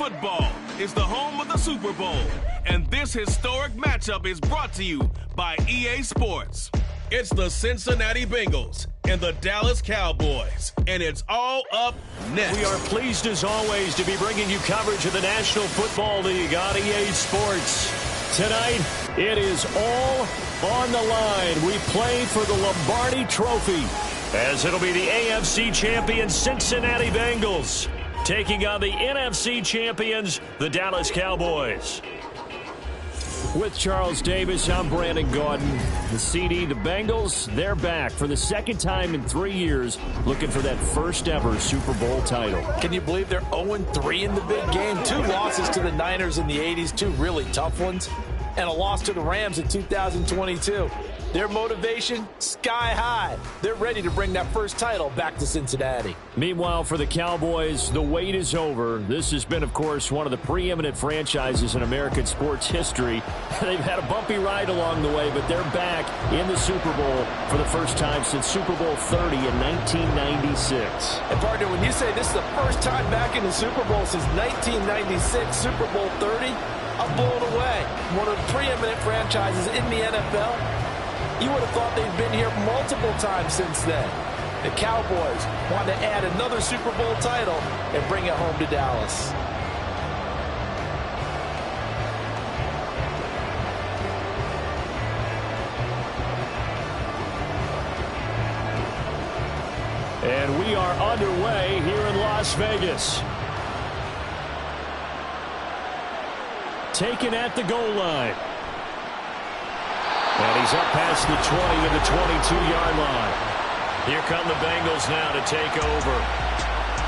Football is the home of the Super Bowl, and this historic matchup is brought to you by EA Sports. It's the Cincinnati Bengals and the Dallas Cowboys, and it's all up next. We are pleased as always to be bringing you coverage of the National Football League on EA Sports. Tonight, it is all on the line. We play for the Lombardi Trophy, as it'll be the AFC champion Cincinnati Bengals taking on the NFC champions, the Dallas Cowboys. With Charles Davis, I'm Brandon Gaudin. The CD, the Bengals, they're back for the second time in 3 years, looking for that first ever Super Bowl title. Can you believe they're 0-3 in the big game? 2 losses to the Niners in the 80s, 2 really tough ones, and a loss to the Rams in 2022. Their motivation, sky high. They're ready to bring that first title back to Cincinnati. Meanwhile, for the Cowboys, the wait is over. This has been, of course, one of the preeminent franchises in American sports history. They've had a bumpy ride along the way, but they're back in the Super Bowl for the first time since Super Bowl 30 in 1996. And partner, when you say this is the first time back in the Super Bowl since 1996, Super Bowl 30, I'm blown away. One of the preeminent franchises in the NFL. You would have thought they'd been here multiple times since then. The Cowboys want to add another Super Bowl title and bring it home to Dallas. And we are underway here in Las Vegas. Taken at the goal line. And he's up past the 20 to the 22-yard line. Here come the Bengals now to take over.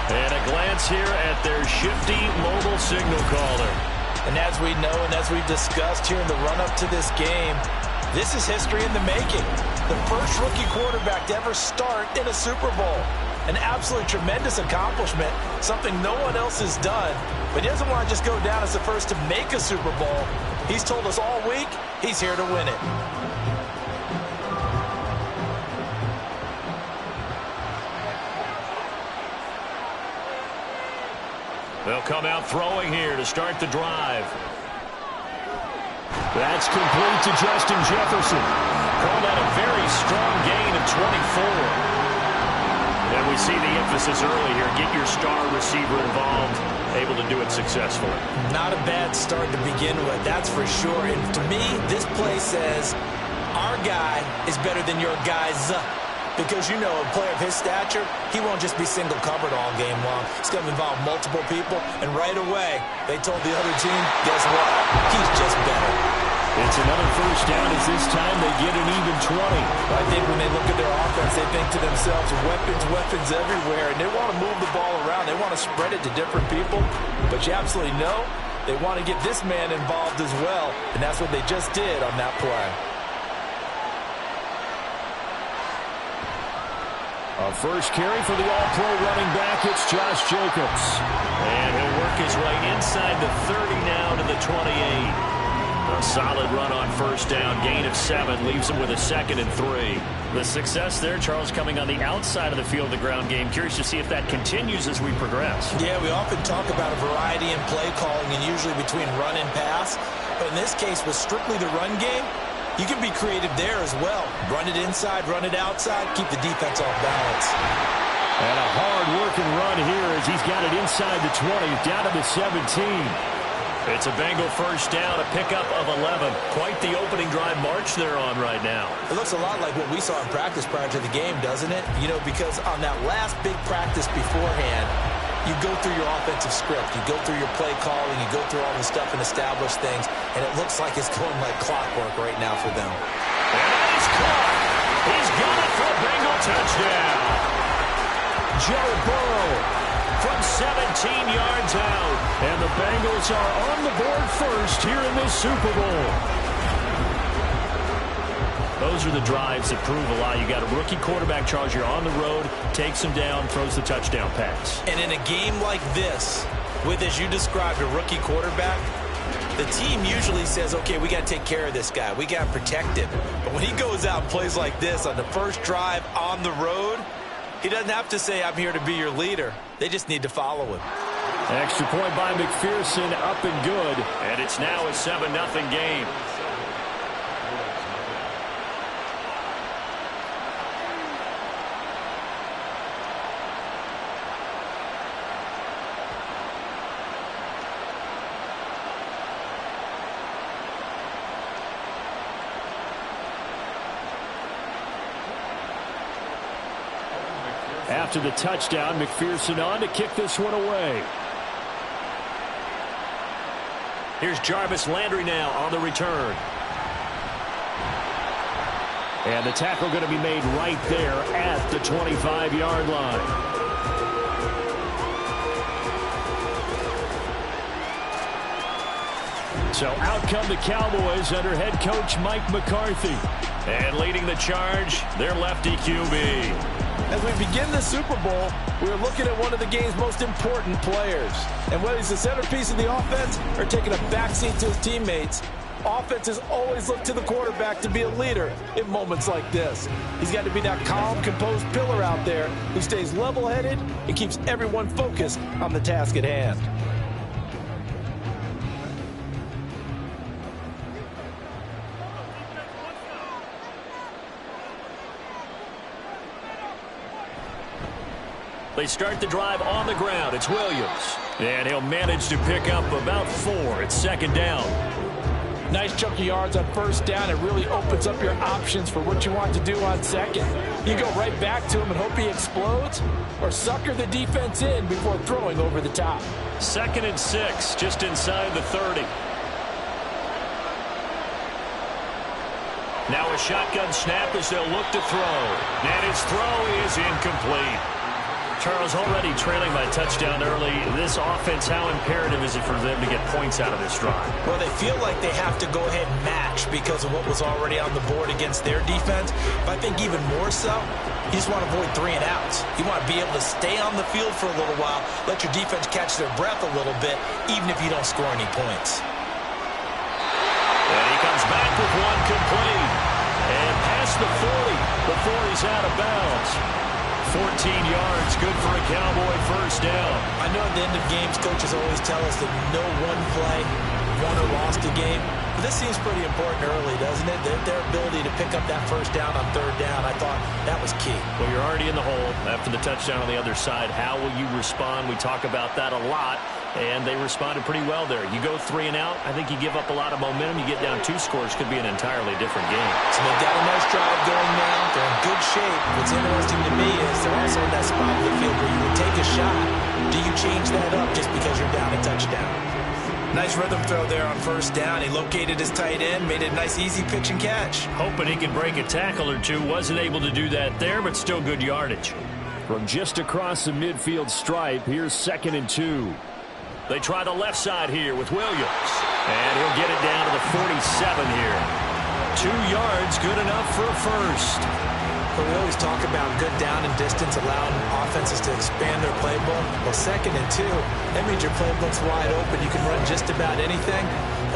And a glance here at their shifty mobile signal caller. And as we know and as we've discussed here in the run-up to this game, this is history in the making. The first rookie quarterback to ever start in a Super Bowl. An absolutely tremendous accomplishment, something no one else has done. But he doesn't want to just go down as the first to make a Super Bowl. He's told us all week he's here to win it. They'll come out throwing here to start the drive. That's complete to Justin Jefferson. Call that a very strong gain of 24. And we see the emphasis early here. Get your star receiver involved. Able to do it successfully. Not a bad start to begin with, that's for sure. And to me, this play says our guy is better than your guy's. Because, you know, a player of his stature, he won't just be single covered all game long. It's going to involve multiple people. And right away, they told the other team, guess what? He's just better. It's another first down as this time they get an even 20. I think when they look at their offense, they think to themselves, weapons everywhere. And they want to move the ball around. They want to spread it to different people. But you absolutely know they want to get this man involved as well. And that's what they just did on that play. A first carry for the all-pro running back, it's Josh Jacobs. And he'll work his way inside the 30 now to the 28. A solid run on first down, gain of 7, leaves him with a 2nd and 3. The success there, Charles, coming on the outside of the field, the ground game. Curious to see if that continues as we progress. Yeah, we often talk about a variety in play calling and usually between run and pass. But in this case, with strictly the run game, you can be creative there as well. Run it inside, run it outside, keep the defense off balance. And a hard-working run here as he's got it inside the 20, down to the 17. It's a Bengal first down, a pickup of 11. Quite the opening drive march they're on right now. It looks a lot like what we saw in practice prior to the game, doesn't it? You know, because on that last big practice beforehand, you go through your offensive script, you go through your play calling, you go through all the stuff and establish things, and it looks like it's going like clockwork right now for them. And that is caught. He's got it for a Bengal touchdown. Joe Burrow from 17 yards out. And the Bengals are on the board first here in this Super Bowl. Those are the drives that prove a lot. You got a rookie quarterback, Charles. You're on the road, takes him down, throws the touchdown pass. And in a game like this, with, as you described, a rookie quarterback, the team usually says, okay, we got to take care of this guy. We got to protect him. But when he goes out and plays like this on the first drive on the road, he doesn't have to say, I'm here to be your leader. They just need to follow him. Extra point by McPherson, up and good. And it's now a 7-0 game. After the touchdown, McPherson on to kick this one away. Here's Jarvis Landry now on the return. And the tackle going to be made right there at the 25-yard line. So out come the Cowboys under head coach Mike McCarthy. And leading the charge, their lefty QB. As we begin the Super Bowl, we're looking at one of the game's most important players. And whether he's the centerpiece of the offense or taking a backseat to his teammates, offenses always look to the quarterback to be a leader in moments like this. He's got to be that calm, composed pillar out there who stays level-headed and keeps everyone focused on the task at hand. They start the drive on the ground. It's Williams. And he'll manage to pick up about 4. It's second down. Nice chunky yards on first down. It really opens up your options for what you want to do on second. You go right back to him and hope he explodes, or sucker the defense in before throwing over the top. 2nd and 6, just inside the 30. Now a shotgun snap as they'll look to throw. And his throw is incomplete. Charles, already trailing by a touchdown early. This offense, how imperative is it for them to get points out of this drive? Well, they feel like they have to go ahead and match because of what was already on the board against their defense. But I think even more so, you just want to avoid 3 and outs. You want to be able to stay on the field for a little while, let your defense catch their breath a little bit, even if you don't score any points. And he comes back with one complete. And past the 40 before he's out of bounds. 14 yards, good for a Cowboy first down. I know at the end of games, coaches always tell us that no one play won or lost a game. But this seems pretty important early, doesn't it? Their ability to pick up that first down on third down, I thought that was key. Well, you're already in the hole after the touchdown on the other side. How will you respond? We talk about that a lot, and they responded pretty well there. You go 3 and out, I think you give up a lot of momentum. You get down 2 scores, could be an entirely different game. So they've got a nice drive going now. They're in good shape. What's interesting to me is they're also in that spot of the field where you would take a shot. Do you change that up just because you're down a touchdown? Nice rhythm throw there on first down. He located his tight end, made it a nice easy pitch and catch. Hoping he could break a tackle or two. Wasn't able to do that there, but still good yardage. From just across the midfield stripe, here's 2nd and 2. They try the left side here with Williams. And he'll get it down to the 47 here. 2 yards, good enough for a first. But we always talk about good down and distance, allowing offenses to expand their playbook. Well, 2nd and 2, that means your playbook's wide open. You can run just about anything.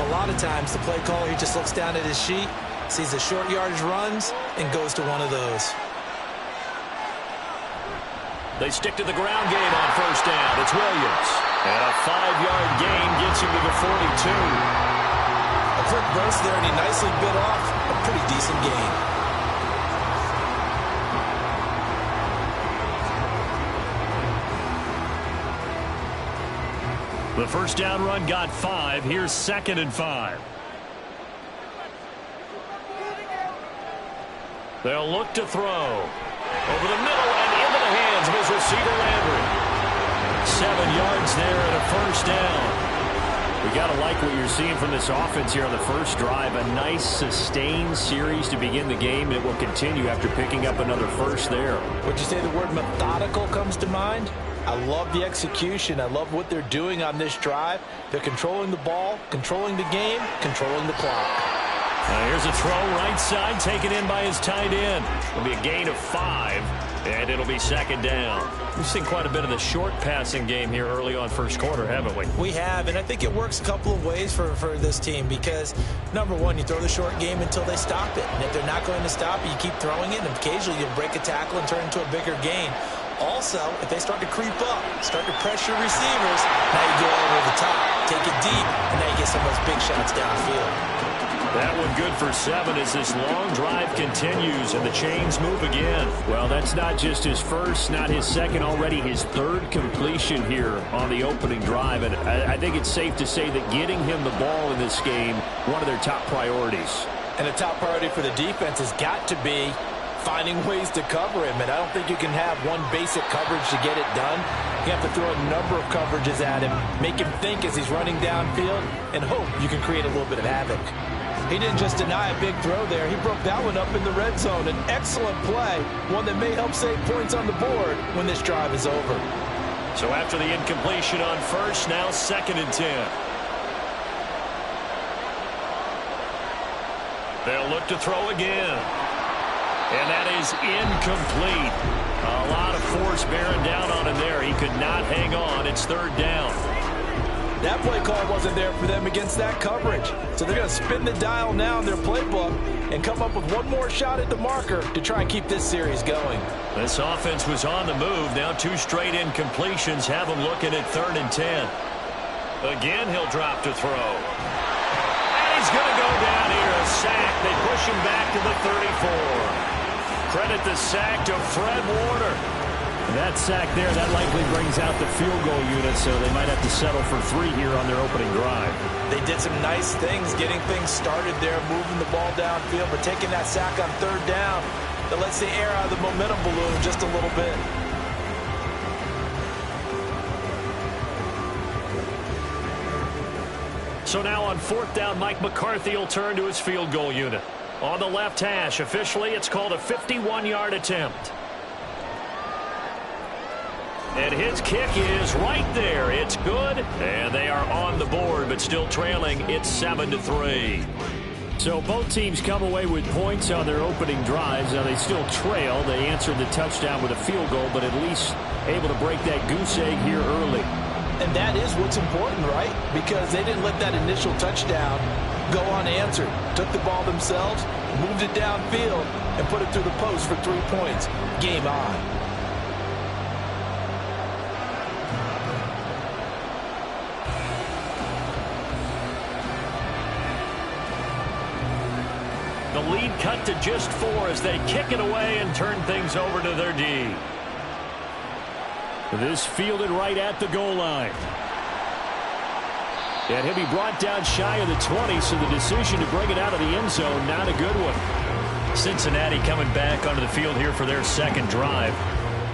A lot of times, the play caller, he just looks down at his sheet, sees the short yardage runs, and goes to one of those. They stick to the ground game on first down. It's Williams. And a 5-yard gain gets him to the 42. A quick burst there, and he nicely bit off a pretty decent gain. The first down run got 5. Here's 2nd and 5. They'll look to throw. Over the middle and into the hands of his receiver Landry. 7 yards there and a first down. We got to like what you're seeing from this offense here on the first drive. A nice sustained series to begin the game. It will continue after picking up another first there. Would you say the word methodical comes to mind? I love the execution. I love what they're doing on this drive. They're controlling the ball, controlling the game, controlling the clock. Here's a throw right side, taken in by his tight end. It'll be a gain of 5, and it'll be 2nd down. We've seen quite a bit of the short passing game here early on first quarter, haven't we? We have, and I think it works a couple of ways for this team because, number one, you throw the short game until they stop it. And if they're not going to stop it, you keep throwing it, and occasionally you'll break a tackle and turn into a bigger gain. Also, if they start to creep up, start to pressure receivers, now you go over the top, take it deep, and now you get some of those big shots downfield. That one good for 7 as this long drive continues and the chains move again. Well, that's not just his first, not his second, already his 3rd completion here on the opening drive. And I think it's safe to say that getting him the ball in this game, one of their top priorities. And the top priority for the defense has got to be finding ways to cover him. And I don't think you can have one basic coverage to get it done. You have to throw a number of coverages at him, make him think as he's running downfield, and hope you can create a little bit of havoc. He didn't just deny a big throw there. He broke that one up in the red zone. An excellent play, one that may help save points on the board when this drive is over. So after the incompletion on first, now 2nd and 10. They'll look to throw again. And that is incomplete. A lot of force bearing down on him there. He could not hang on. It's 3rd down. That play call wasn't there for them against that coverage. So they're going to spin the dial now in their playbook and come up with one more shot at the marker to try and keep this series going. This offense was on the move. Now 2 straight incompletions have them looking at 3rd and 10. Again, he'll drop to throw. And he's going to go down here. A sack. They push him back to the 34. Credit the sack to Fred Warner. That sack there, that likely brings out the field goal unit, so they might have to settle for 3 here on their opening drive. They did some nice things, getting things started there, moving the ball downfield, but taking that sack on 3rd down, that lets the air out of the momentum balloon just a little bit. So now on 4th down, Mike McCarthy will turn to his field goal unit. On the left hash, officially, it's called a 51-yard attempt. And his kick is right there. It's good. And they are on the board, but still trailing. It's 7-3. So both teams come away with points on their opening drives. Now they still trail. They answered the touchdown with a field goal, but at least able to break that goose egg here early. And that is what's important, right? Because they didn't let that initial touchdown go unanswered. Took the ball themselves, moved it downfield, and put it through the post for 3 points. Game on. The lead cut to just 4 as they kick it away and turn things over to their D. This fielded right at the goal line. And he'll be brought down shy of the 20, so the decision to bring it out of the end zone, not a good one. Cincinnati coming back onto the field here for their 2nd drive.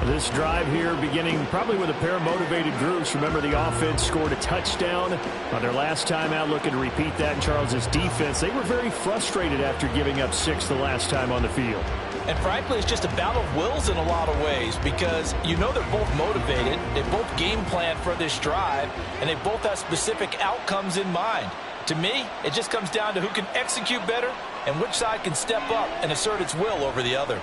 This drive here beginning probably with a pair of motivated groups. Remember, the offense scored a touchdown on their last time out, looking to repeat that in Charles' defense. They were very frustrated after giving up 6 the last time on the field. And frankly, it's just a battle of wills in a lot of ways because you know they're both motivated, they both game plan for this drive, and they both have specific outcomes in mind. To me, it just comes down to who can execute better and which side can step up and assert its will over the other.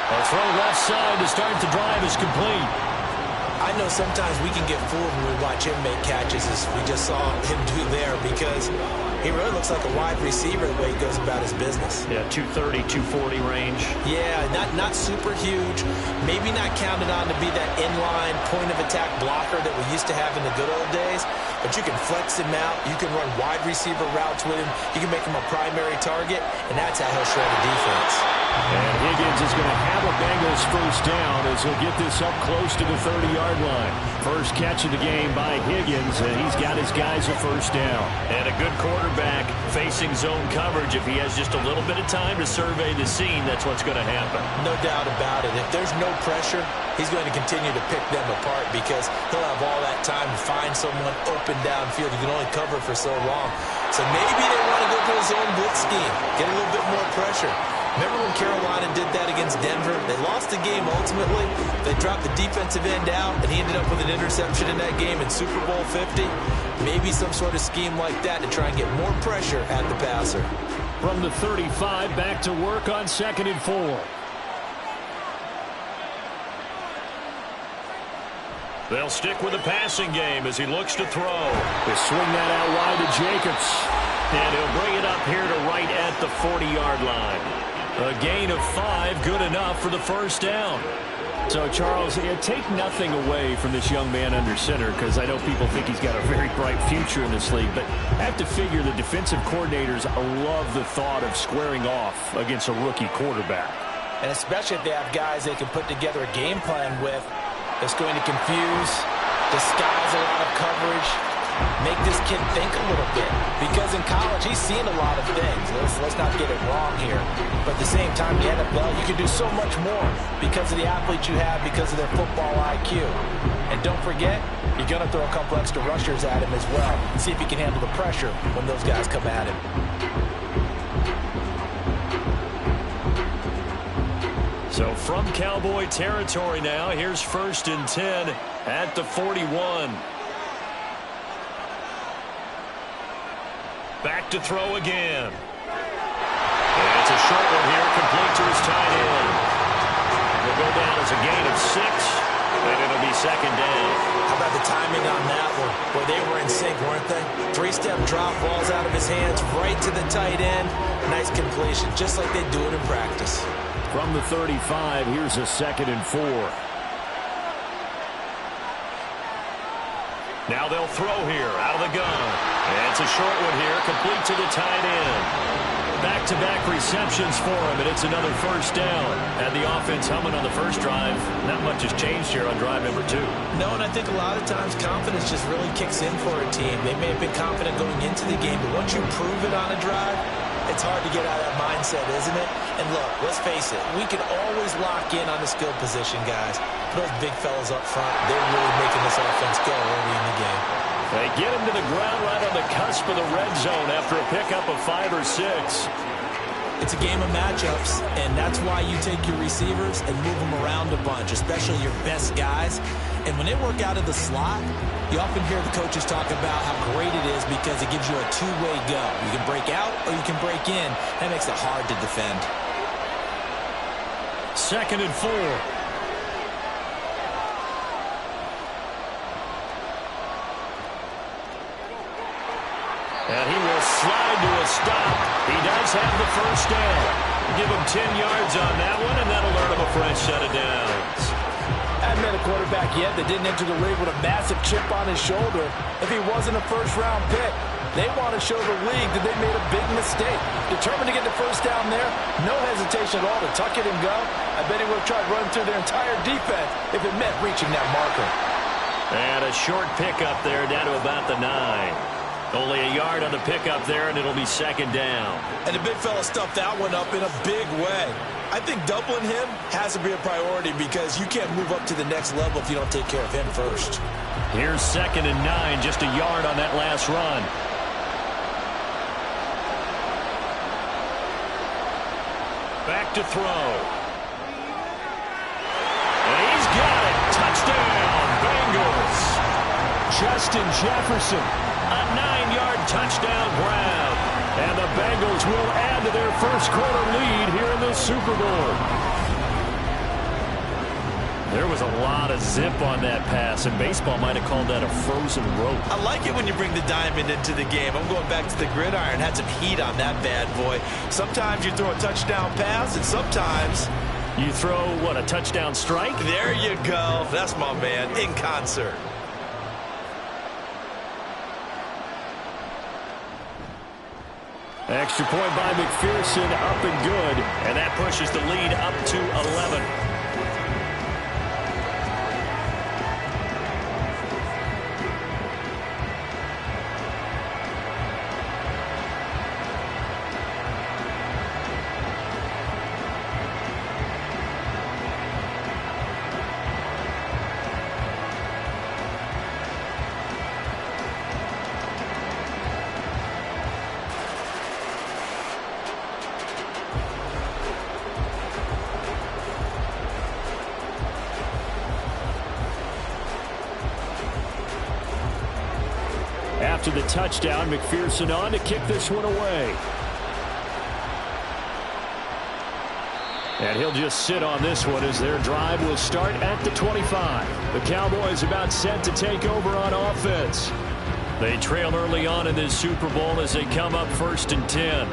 A throw left side to start the drive is complete. I know sometimes we can get fooled when we watch him make catches as we just saw him do there because he really looks like a wide receiver the way he goes about his business. Yeah, 230, 240 range. Yeah, not super huge. Maybe not counted on to be that inline point-of-attack blocker that we used to have in the good old days, but you can flex him out. You can run wide receiver routes with him. You can make him a primary target, and that's how he'll shred a defense. And Higgins is going to have a Bengals 1st down as he'll get this up close to the 30-yard line. First catch of the game by Higgins, and he's got his guys a 1st down. And a good quarterback facing zone coverage. If he has just a little bit of time to survey the scene, that's what's going to happen. No doubt about it. If there's no pressure, he's going to continue to pick them apart because he'll have all that time to find someone open downfield. You can only cover for so long. So maybe they want to go to a zone blitz scheme, get a little bit more pressure. Remember when Carolina did that against Denver? They lost the game ultimately. They dropped the defensive end out, and he ended up with an interception in that game in Super Bowl 50. Maybe some sort of scheme like that to try and get more pressure at the passer. From the 35, back to work on 2nd and 4. They'll stick with the passing game as he looks to throw. They swing that out wide to Jacobs. And he'll bring it up here to right at the 40-yard line. A gain of 5, good enough for the 1st down. So, Charles, take nothing away from this young man under center, because I know people think he's got a very bright future in this league, but I have to figure the defensive coordinators love the thought of squaring off against a rookie quarterback. And especially if they have guys they can put together a game plan with that's going to confuse, disguise a lot of coverage, make this kid think a little bit. Because in college, he's seen a lot of things. Let's not get it wrong here. But at the same time, the NFL, you can do so much more because of the athletes you have, because of their football IQ. And don't forget, you're going to throw a couple extra rushers at him as well and see if he can handle the pressure when those guys come at him. So from Cowboy territory now, here's 1st and 10 at the 41. Back to throw again. And it's a short one here, complete to his tight end. It'll go down as a gain of 6, and it'll be 2nd down. How about the timing on that one? Boy, they were in sync, weren't they? 3-step drop, balls out of his hands, right to the tight end. Nice completion, just like they do it in practice. From the 35, here's a 2nd and 4. Now they'll throw here, out of the gun. And it's a short one here, complete to the tight end. Back-to-back receptions for him, and it's another 1st down. Had the offense humming on the first drive. Not much has changed here on drive number 2. No, and I think a lot of times confidence just really kicks in for a team. They may have been confident going into the game, but once you prove it on a drive, it's hard to get out of that mindset, isn't it? And look, let's face it, we can always lock in on the skill position, guys. But those big fellas up front, they're really making this offense go early in the game. They get him to the ground right on the cusp of the red zone after a pickup of 5 or 6. It's a game of matchups, and that's why you take your receivers and move them around a bunch, especially your best guys. And when they work out of the slot, you often hear the coaches talk about how great it is because it gives you a two-way go. You can break out or you can break in. That makes it hard to defend. 2nd and 4. And he will slide to a stop. He does have the 1st down. Give him 10 yards on that one, and that'll earn him a fresh set of downs. I haven't met a quarterback yet that didn't enter the league with a massive chip on his shoulder. If he wasn't a first-round pick, they want to show the league that they made a big mistake. Determined to get the 1st down there, no hesitation at all to tuck it and go. I bet he would have tried running through their entire defense if it meant reaching that marker. And a short pickup there down to about the 9. Only a yard on the pickup there, and it'll be 2nd down. And the big fella stuffed that one up in a big way. I think doubling him has to be a priority because you can't move up to the next level if you don't take care of him first. Here's 2nd and 9, just a yard on that last run. Back to throw. And he's got it. Touchdown, Bengals. Justin Jefferson, a 9-yard touchdown grab. And the Bengals will add to their first quarter lead here in the Super Bowl. There was a lot of zip on that pass, and baseball might have called that a frozen rope. I like it when you bring the diamond into the game. I'm going back to the gridiron. Had some heat on that bad boy. Sometimes you throw a touchdown pass, and sometimes you throw, what, a touchdown strike? There you go. That's my man, in concert. Extra point by McPherson, up and good. And that pushes the lead up to 11. After the touchdown, McPherson on to kick this one away. And he'll just sit on this one as their drive will start at the 25. The Cowboys about set to take over on offense. They trail early on in this Super Bowl as they come up 1st and 10.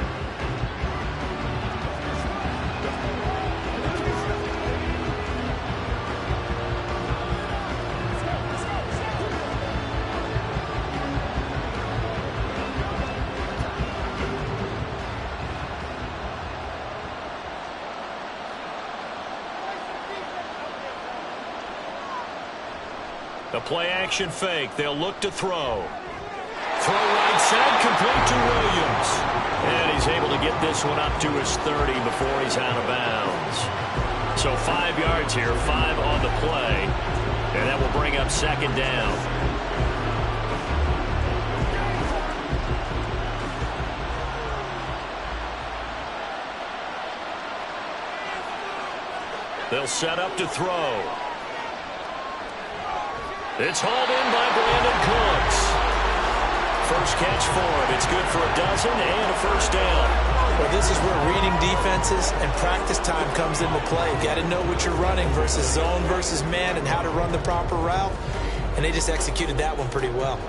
The play action fake. They'll look to throw. Throw right side, complete to Williams. And he's able to get this one up to his 30 before he's out of bounds. So 5 yards here, 5 on the play. And that will bring up second down. They'll set up to throw. It's hauled in by Brandon Cooks. First catch for him. It's good for a dozen and a first down. Well, this is where reading defenses and practice time comes into play. You got to know what you're running versus zone versus man and how to run the proper route. And they just executed that one pretty well.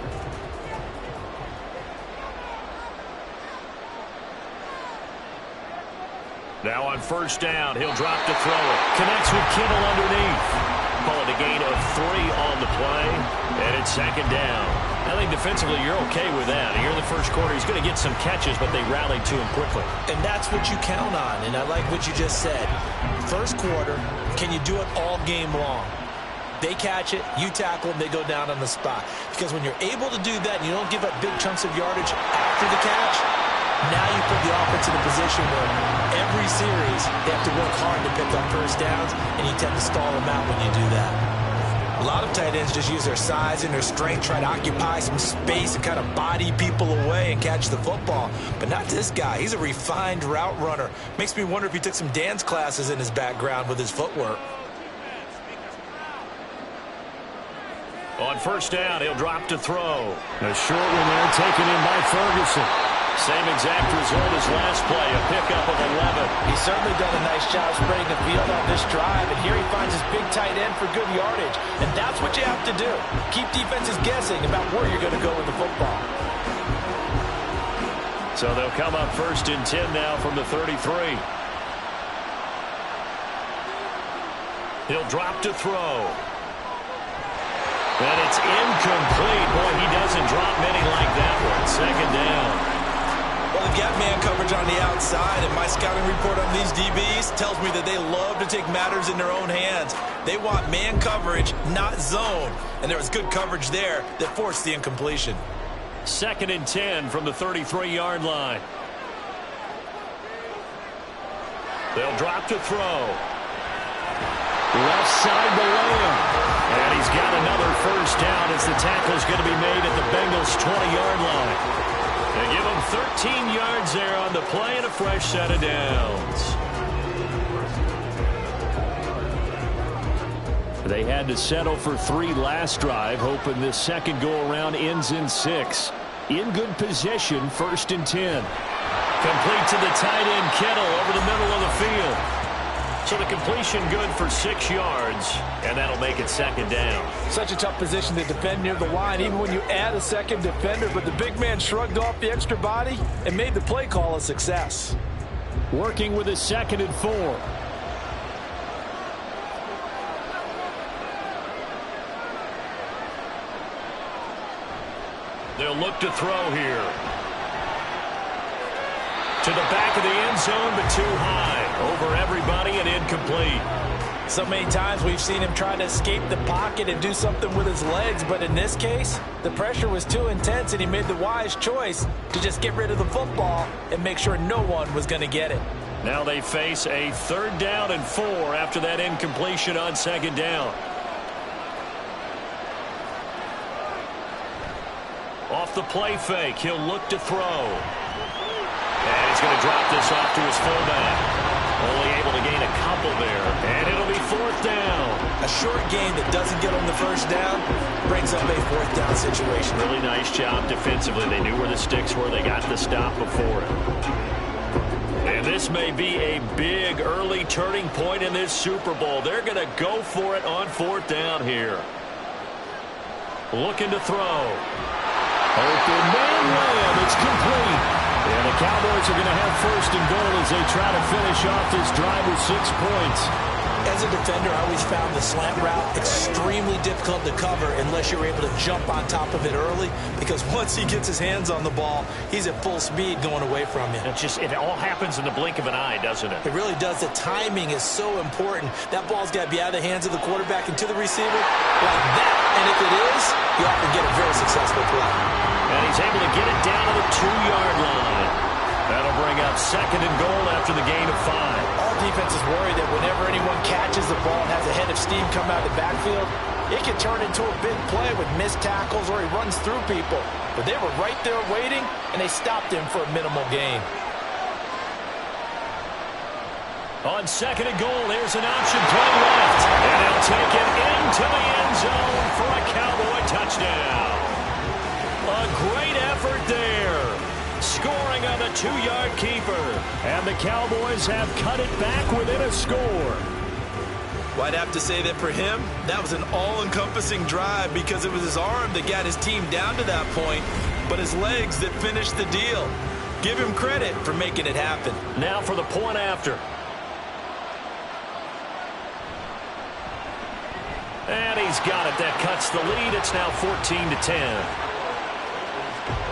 Now on first down, he'll drop to throw it. Connects with Kittle underneath. Call it a gain of 3 on the play, and it's second down. I think defensively you're okay with that. Here in the first quarter, he's going to get some catches, but they rallied to him quickly. And that's what you count on, and I like what you just said. First quarter, can you do it all game long? They catch it, you tackle them, they go down on the spot. Because when you're able to do that and you don't give up big chunks of yardage after the catch, now you put the offense in a position where every series they have to work hard to pick up first downs, and you tend to stall them out when you do that. A lot of tight ends just use their size and their strength, try to occupy some space and kind of body people away and catch the football. But not this guy. He's a refined route runner. Makes me wonder if he took some dance classes in his background with his footwork. On first down, he'll drop to throw. A short one there taken in by Ferguson. Same exact result as last play, a pickup of 11. He's certainly done a nice job spreading the field on this drive, and here he finds his big tight end for good yardage. And that's what you have to do. Keep defenses guessing about where you're going to go with the football. So they'll come up first and 10 now from the 33. He'll drop to throw. And it's incomplete. Boy, he doesn't drop many like that one. Second down. Well, they've got man coverage on the outside, and my scouting report on these DBs tells me that they love to take matters in their own hands. They want man coverage, not zone. And there was good coverage there that forced the incompletion. Second and 10 from the 33-yard line. They'll drop to throw. Left side to Lamb. And he's got another first down as the tackle's going to be made at the Bengals' 20-yard line. They give him 13 yards there on the play and a fresh set of downs. They had to settle for 3 last drive, hoping this second go-around ends in 6. In good position, first and 10. Complete to the tight end, Kittle, over the middle of the field. So the completion good for 6 yards, and that'll make it second down. Such a tough position to defend near the line, even when you add a second defender, but the big man shrugged off the extra body and made the play call a success. Working with a second and 4. They'll look to throw here. To the back of the end zone, but too high. Over everybody and incomplete. So many times we've seen him try to escape the pocket and do something with his legs, but in this case, the pressure was too intense and he made the wise choice to just get rid of the football and make sure no one was going to get it. Now they face a 3rd down and 4 after that incompletion on second down. Off the play fake, he'll look to throw. And he's going to drop this off to his fullback. Only able to gain a couple there. And it'll be 4th down. A short gain that doesn't get on the first down brings up a 4th down situation. Really nice job defensively. They knew where the sticks were. They got the stop before it. And this may be a big early turning point in this Super Bowl. They're going to go for it on 4th down here. Looking to throw. Open man Lamb. It's complete. And the Cowboys are going to have first and goal as they try to finish off this drive with 6 points. As a defender, I always found the slant route extremely difficult to cover unless you're able to jump on top of it early, because once he gets his hands on the ball, he's at full speed going away from you. It all happens in the blink of an eye, doesn't it? It really does. The timing is so important. That ball's got to be out of the hands of the quarterback and to the receiver like that. And if it is, you often get a very successful play. And he's able to get it down to the 2-yard line. That'll bring up 2nd and goal after the gain of 5. All defenses worry that whenever anyone catches the ball and has a head of steam come out of the backfield, it can turn into a big play with missed tackles or he runs through people. But they were right there waiting, and they stopped him for a minimal gain. On 2nd and goal, here's an option play left. And they'll take it into the end zone for a Cowboy touchdown. A great effort there. Scoring on the 2-yard keeper. And the Cowboys have cut it back within a score. Well, I'd have to say that for him, that was an all-encompassing drive because it was his arm that got his team down to that point, but his legs that finished the deal. Give him credit for making it happen. Now for the point after. And he's got it. That cuts the lead. It's now 14-10.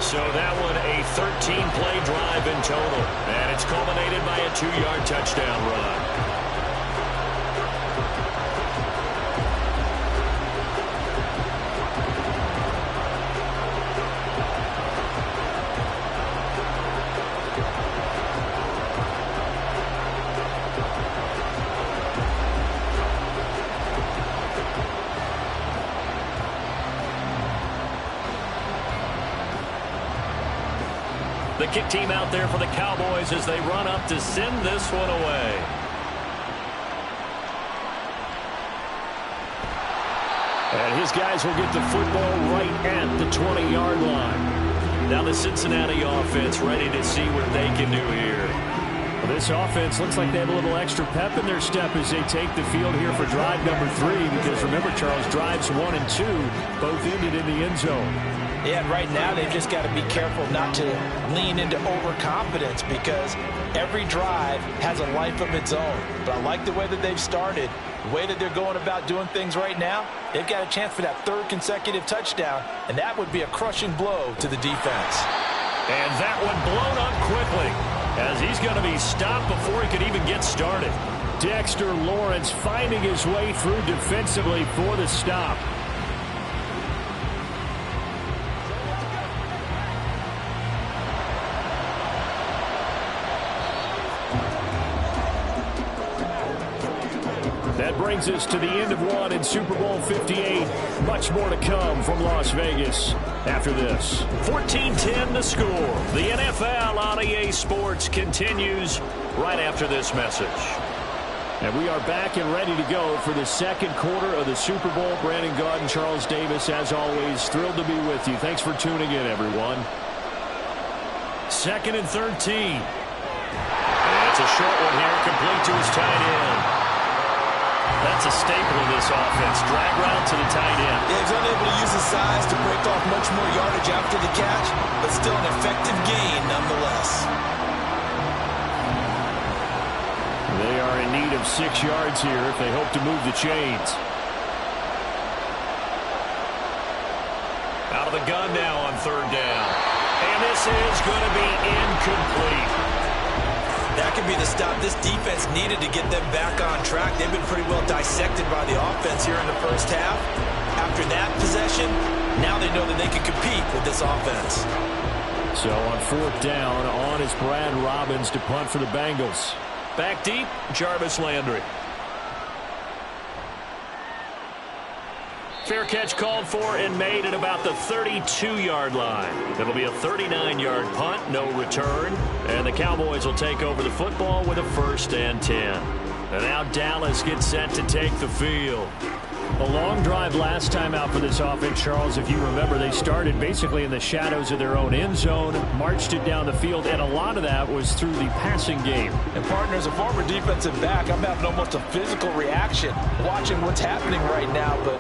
So that one a 13-play drive in total. And it's culminated by a 2-yard touchdown run. The kick team out there for the Cowboys as they run up to send this one away. And his guys will get the football right at the 20-yard line. Now the Cincinnati offense ready to see what they can do here. Well, this offense looks like they have a little extra pep in their step as they take the field here for drive number 3. Because remember, Charles, drives 1 and 2 both ended in the end zone. Yeah, right now they've just got to be careful not to lean into overconfidence because every drive has a life of its own. But I like the way that they've started, the way that they're going about doing things right now. They've got a chance for that 3rd consecutive touchdown, and that would be a crushing blow to the defense. And that one blown up quickly as he's going to be stopped before he could even get started. Dexter Lawrence finding his way through defensively for the stop. That brings us to the end of one in Super Bowl 58. Much more to come from Las Vegas after this. 14-10 to score. The NFL on EA Sports continues right after this message. And we are back and ready to go for the second quarter of the Super Bowl. Brandon Gaudin, Charles Davis, as always, thrilled to be with you. Thanks for tuning in, everyone. 2nd and 13. And it's a short one here, complete to his tight end. That's a staple of this offense. Drag route to the tight end. Yeah, he's unable to use his size to break off much more yardage after the catch, but still an effective gain nonetheless. They are in need of 6 yards here if they hope to move the chains. Out of the gun now on 3rd down. And this is going to be incomplete. That could be the stop this defense needed to get them back on track. They've been pretty well dissected by the offense here in the first half. After that possession, now they know that they can compete with this offense. So on 4th down, on is Brad Robbins to punt for the Bengals. Back deep, Jarvis Landry. Fair catch called for and made at about the 32-yard line. It'll be a 39-yard punt, no return. And the Cowboys will take over the football with a 1st and 10. And now Dallas gets set to take the field. A long drive last time out for this offense, Charles. If you remember, they started basically in the shadows of their own end zone, marched it down the field, and a lot of that was through the passing game. And, partner, as a former defensive back, I'm having almost a physical reaction watching what's happening right now. But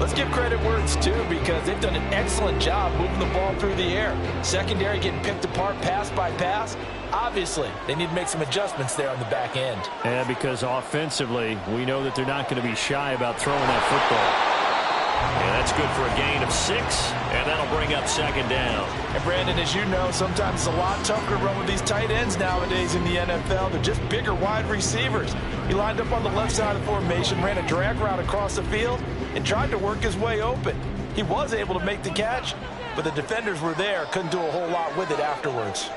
let's give credit where it's due because they've done an excellent job moving the ball through the air. Secondary getting picked apart pass by pass. Obviously, they need to make some adjustments there on the back end. And because offensively, we know that they're not going to be shy about throwing that football. And that's good for a gain of 6, and that'll bring up second down. And Brandon, as you know, sometimes it's a lot tougher to run with these tight ends nowadays in the NFL. They're just bigger wide receivers. He lined up on the left side of the formation, ran a drag route across the field, and tried to work his way open. He was able to make the catch, but the defenders were there, couldn't do a whole lot with it afterwards.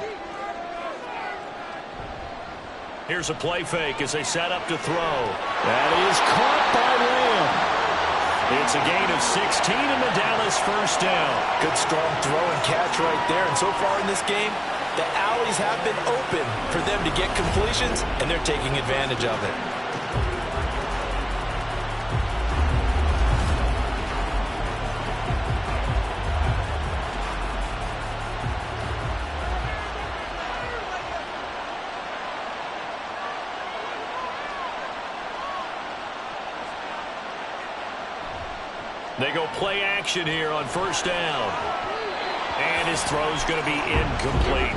Here's a play fake as they set up to throw. That is caught by Lamb. It's a gain of 16 and the Dallas first down. Good strong throw and catch right there. And so far in this game, the alleys have been open for them to get completions, and they're taking advantage of it. They go play action here on first down. And his throw's going to be incomplete.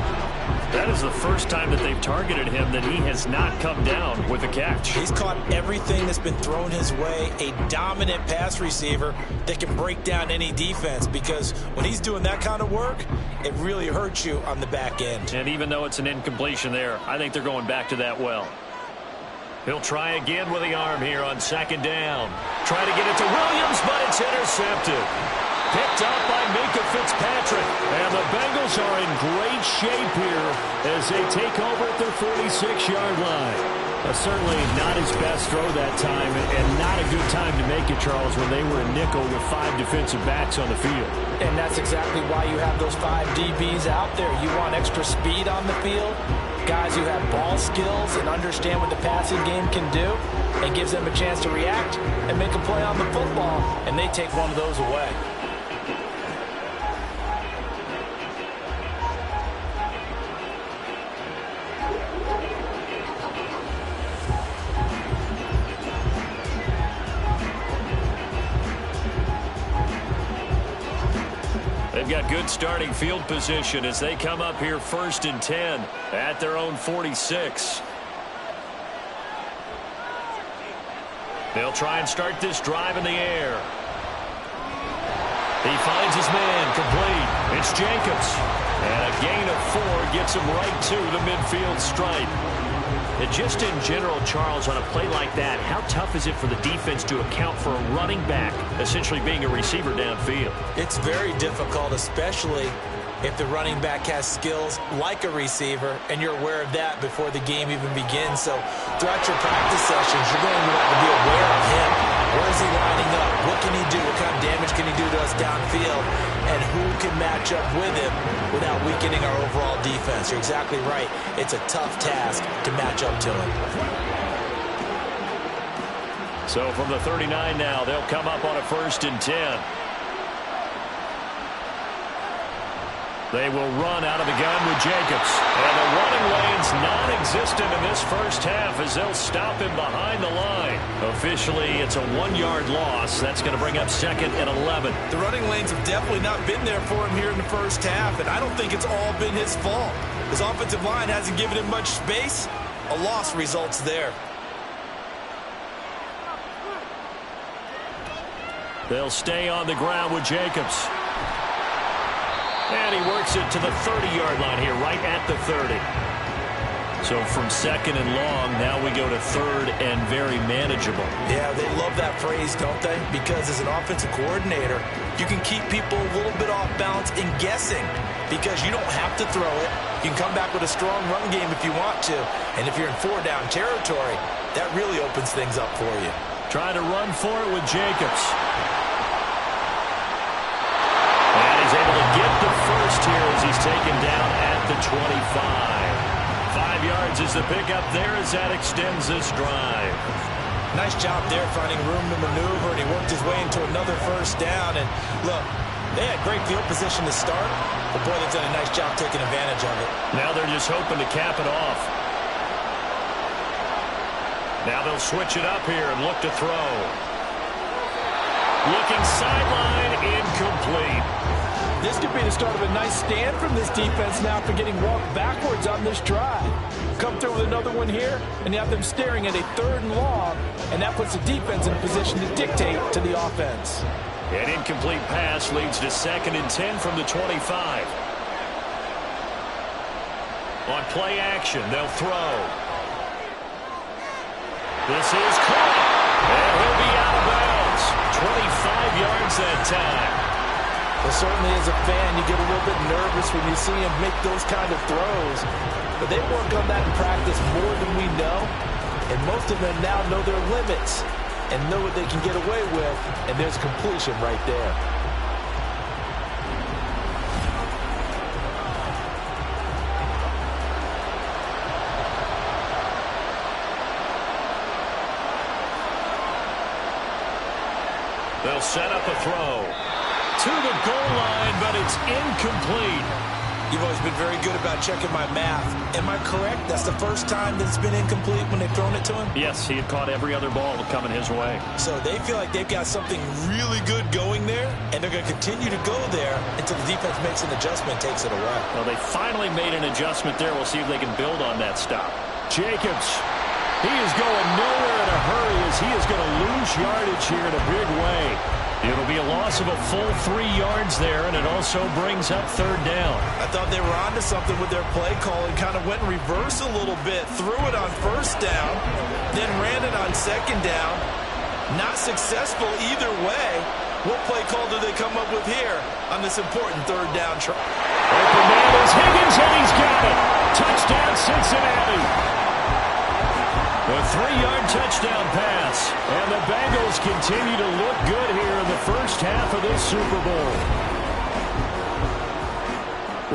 That is the first time that they've targeted him that he has not come down with a catch. He's caught everything that's been thrown his way. A dominant pass receiver that can break down any defense, because when he's doing that kind of work, it really hurts you on the back end. And even though it's an incompletion there, I think they're going back to that well. He'll try again with the arm here on second down. Try to get it to Williams, but it's intercepted. Picked up by Minkah Fitzpatrick. And the Bengals are in great shape here as they take over at their 46-yard line. Certainly not his best throw that time, and not a good time to make it, Charles, when they were in nickel with 5 defensive backs on the field. And that's exactly why you have those 5 DBs out there. You want extra speed on the field, guys who have ball skills and understand what the passing game can do, and gives them a chance to react and make a play on the football, and they take one of those away. They've got good starting field position as they come up here 1st and 10 at their own 46. They'll try and start this drive in the air. He finds his man complete. It's Jacobs. And a gain of 4 gets him right to the midfield stripe. And just in general, Charles, on a play like that, how tough is it for the defense to account for a running back essentially being a receiver downfield? It's very difficult, especially if the running back has skills like a receiver, and you're aware of that before the game even begins. So throughout your practice sessions, you're going to have to be aware of him. Where is he lining up? What can he do? What kind of damage can he do to us downfield? And who can match up with him without weakening our overall defense? You're exactly right. It's a tough task to match up to him. So from the 39 now, they'll come up on a 1st and 10. They will run out of the gun with Jacobs. And the running lane's non-existent in this first half as they'll stop him behind the line. Officially, it's a 1-yard loss. That's going to bring up 2nd and 11. The running lanes have definitely not been there for him here in the first half, and I don't think it's all been his fault. His offensive line hasn't given him much space. A loss results there. They'll stay on the ground with Jacobs. And he works it to the 30-yard line here, right at the 30. So from 2nd and long, now we go to 3rd and very manageable. Yeah, they love that phrase, don't they? Because as an offensive coordinator, you can keep people a little bit off balance and guessing, because you don't have to throw it. You can come back with a strong run game if you want to. And if you're in 4-down territory, that really opens things up for you. Trying to run for it with Jacobs. And he's able to get the first here as he's taken down at the 25. 5 yards is the pickup there as that extends this drive. Nice job there finding room to maneuver, and he worked his way into another first down. And look, they had great field position to start, but boy, they've done a nice job taking advantage of it. Now they're just hoping to cap it off. Now they'll switch it up here and look to throw. Looking sideline, incomplete. This could be the start of a nice stand from this defense now after getting walked backwards on this drive. Come through with another one here, and you have them staring at a 3rd and long, and that puts the defense in a position to dictate to the offense. An incomplete pass leads to 2nd and 10 from the 25. On play action, they'll throw. This is caught, and he'll be out of bounds. 25 yards that time. Well, certainly as a fan, you get a little bit nervous when you see him make those kind of throws. But they work on that in practice more than we know. And most of them now know their limits and know what they can get away with. And there's completion right there. They'll set up a throw to the goal line, but it's incomplete. You've always been very good about checking my math. Am I correct? That's the first time that it's been incomplete when they've thrown it to him? Yes, he had caught every other ball coming his way. So they feel like they've got something really good going there, and they're going to continue to go there until the defense makes an adjustment and takes it away. Well, they finally made an adjustment there. We'll see if they can build on that stop. Jacobs, he is going nowhere in a hurry as he is going to lose yardage here in a big way. It'll be a loss of a full 3 yards there, and it also brings up 3rd down. I thought they were onto something with their play call and kind of went in reverse a little bit. Threw it on 1st down, then ran it on 2nd down. Not successful either way. What play call do they come up with here on this important 3rd down try? Open man is Higgins, and he's got it. Touchdown, Cincinnati. A 3-yard touchdown pass. And the Bengals continue to look good here in the first half of this Super Bowl.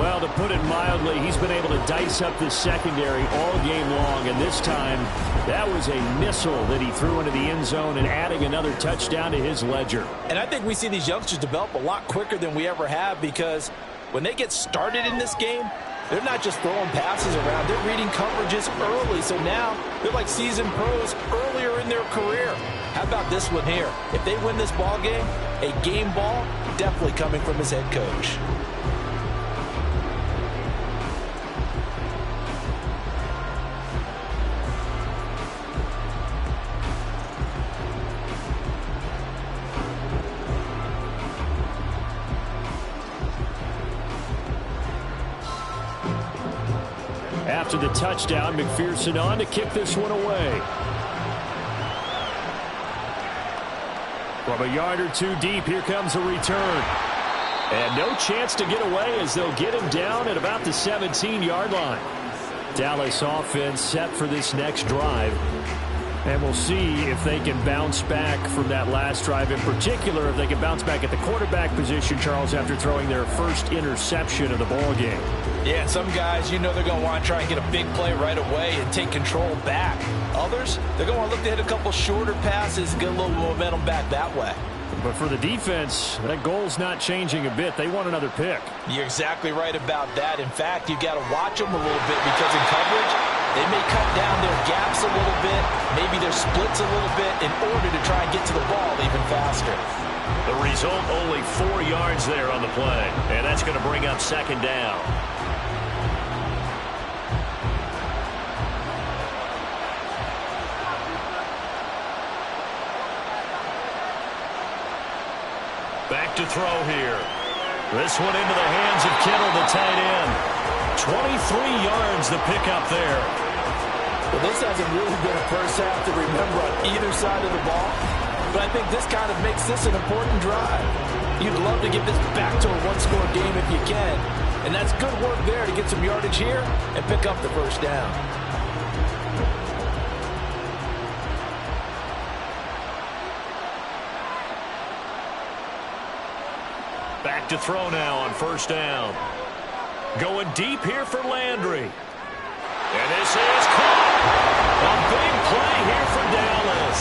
Well, to put it mildly, he's been able to dice up this secondary all game long. And this time, that was a missile that he threw into the end zone and adding another touchdown to his ledger. And I think we see these youngsters develop a lot quicker than we ever have because when they get started in this game, they're not just throwing passes around. They're reading coverages early. So now they're like seasoned pros earlier in their career. How about this one here? If they win this ball game, a game ball definitely coming from his head coach. After the touchdown, McPherson on to kick this one away. From a yard or two deep, here comes a return. And no chance to get away as they'll get him down at about the 17-yard line. Dallas offense set for this next drive. And we'll see if they can bounce back from that last drive. In particular, if they can bounce back at the quarterback position, Charles, after throwing their first interception of the ball game. Yeah, some guys, you know they're going to want to try and get a big play right away and take control back. Others, they're going to want to look to hit a couple shorter passes and get a little momentum back that way. But for the defense, that goal's not changing a bit. They want another pick. You're exactly right about that. In fact, you've got to watch them a little bit because in coverage, they may cut down their gaps a little bit, maybe their splits a little bit in order to try and get to the ball even faster. The result, only 4 yards there on the play. And that's going to bring up 2nd down. Back to throw here. This one into the hands of Kittle, the tight end. 23 yards the pickup there. Well, this hasn't really been a first half to remember on either side of the ball. But I think this kind of makes this an important drive. You'd love to get this back to a one-score game if you can. And that's good work there to get some yardage here and pick up the first down. Back to throw now on 1st down. Going deep here for Landry. And this is caught. A big play here for Dallas.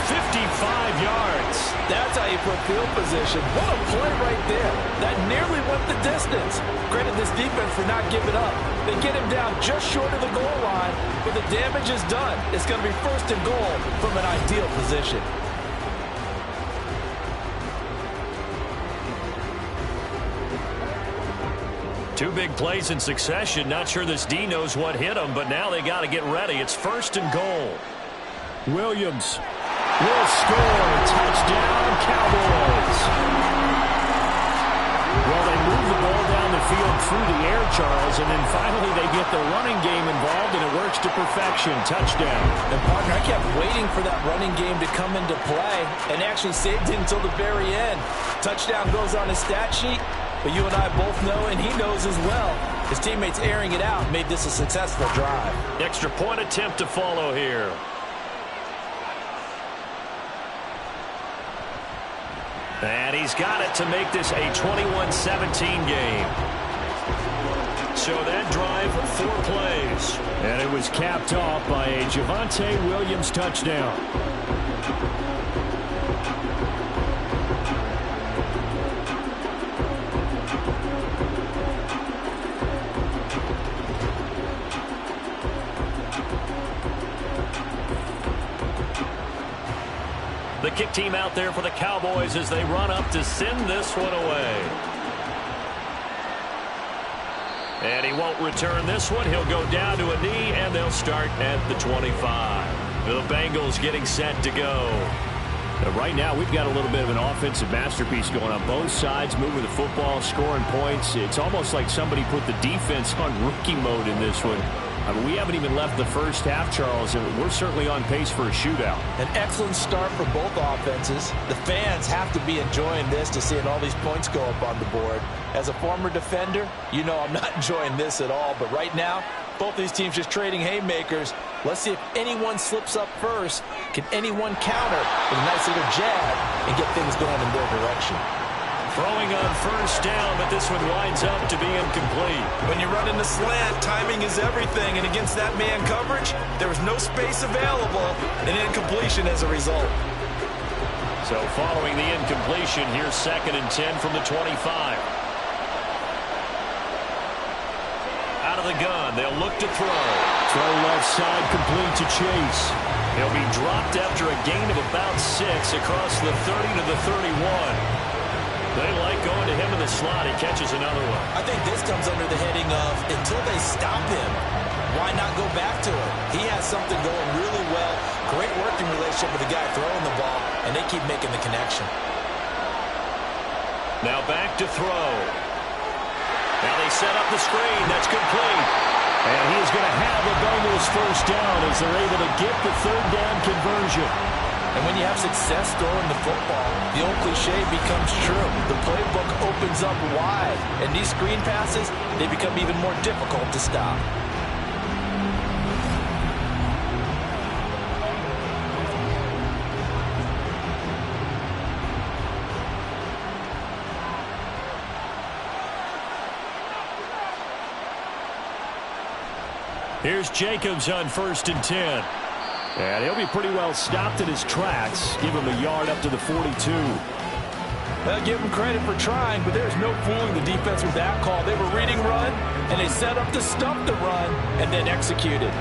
55 yards. That's how you put field position. What a play right there. That nearly went the distance. Credit this defense for not giving up. They get him down just short of the goal line, but the damage is done. It's going to be 1st and goal from an ideal position. Two big plays in succession. Not sure this D knows what hit him, but now they got to get ready. It's 1st and goal. Williams will score. Touchdown, Cowboys. Well, they move the ball down the field through the air, Charles, and then finally they get the running game involved, and it works to perfection. Touchdown. And, partner, I kept waiting for that running game to come into play and actually saved it until the very end. Touchdown goes on his stat sheet, but you and I both know, and he knows as well, his teammates airing it out made this a successful drive. Extra point attempt to follow here. And he's got it to make this a 21-17 game. So that drive, 4 plays. And it was capped off by a Javonte Williams touchdown. The kick team out there for the Cowboys as they run up to send this one away. And he won't return this one. He'll go down to a knee, and they'll start at the 25. The Bengals getting set to go. Right now, we've got a little bit of an offensive masterpiece going on both sides, moving the football, scoring points. It's almost like somebody put the defense on rookie mode in this one. I mean, we haven't even left the first half, Charles, and we're certainly on pace for a shootout. An excellent start for both offenses. The fans have to be enjoying this to seeing all these points go up on the board. As a former defender, you know I'm not enjoying this at all. But right now, both these teams just trading haymakers. Let's see if anyone slips up first. Can anyone counter with a nice little jab and get things going in their direction? Throwing on first down, but this one winds up to be incomplete. When you run in the slant, timing is everything. And against that man coverage, there was no space available, and incompletion as a result. So following the incompletion, here's 2nd and 10 from the 25. Out of the gun, they'll look to throw. Throw left side, complete to Chase. He'll be dropped after a gain of about 6 across the 30 to the 31. They like going to him in the slot. He catches another one. I think this comes under the heading of until they stop him, why not go back to him? He has something going really well. Great working relationship with the guy throwing the ball, and they keep making the connection. Now back to throw. Now they set up the screen. That's complete. And he is going to have the Bengals first down as they're able to get the 3rd down conversion. And when you have success throwing the football, the old cliche becomes true. The playbook opens up wide, and these screen passes, they become even more difficult to stop. Here's Jacobs on 1st and 10. And he'll be pretty well stopped in his tracks. Give him a yard up to the 42. Well, give him credit for trying, but there's no fooling the defense with that call. They were reading run, and they set up to stump the run, and then executed.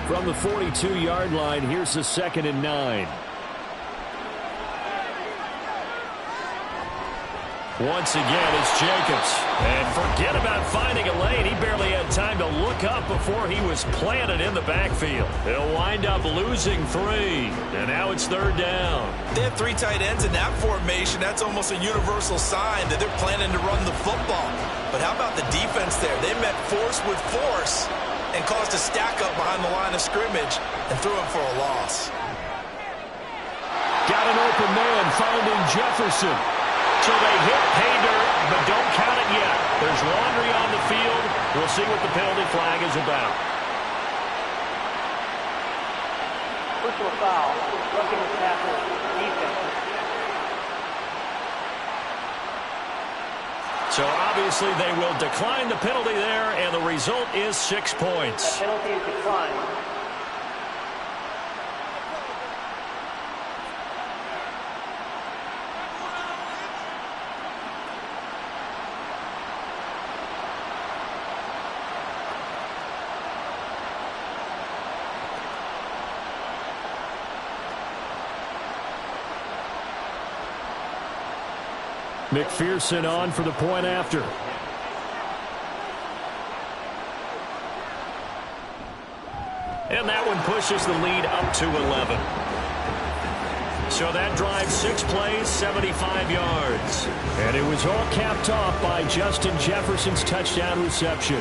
From the 42-yard line, here's the 2nd and 9. Once again, it's Jacobs. And forget about finding a lane. He barely had time to look up before he was planted in the backfield. He'll wind up losing 3. And now it's 3rd down. They have 3 tight ends in that formation. That's almost a universal sign that they're planning to run the football. But how about the defense there? They met force with force and caused a stack up behind the line of scrimmage and threw him for a loss. Got an open man finding Jefferson. So they hit pay dirt, but don't count it yet. There's laundry on the field. We'll see what the penalty flag is about. Personal foul, roughing the tackle, defense. So obviously they will decline the penalty there, and the result is 6 points. That penalty is declined. McPherson on for the point after. And that one pushes the lead up to 11. So that drive, 6 plays, 75 yards. And it was all capped off by Justin Jefferson's touchdown reception.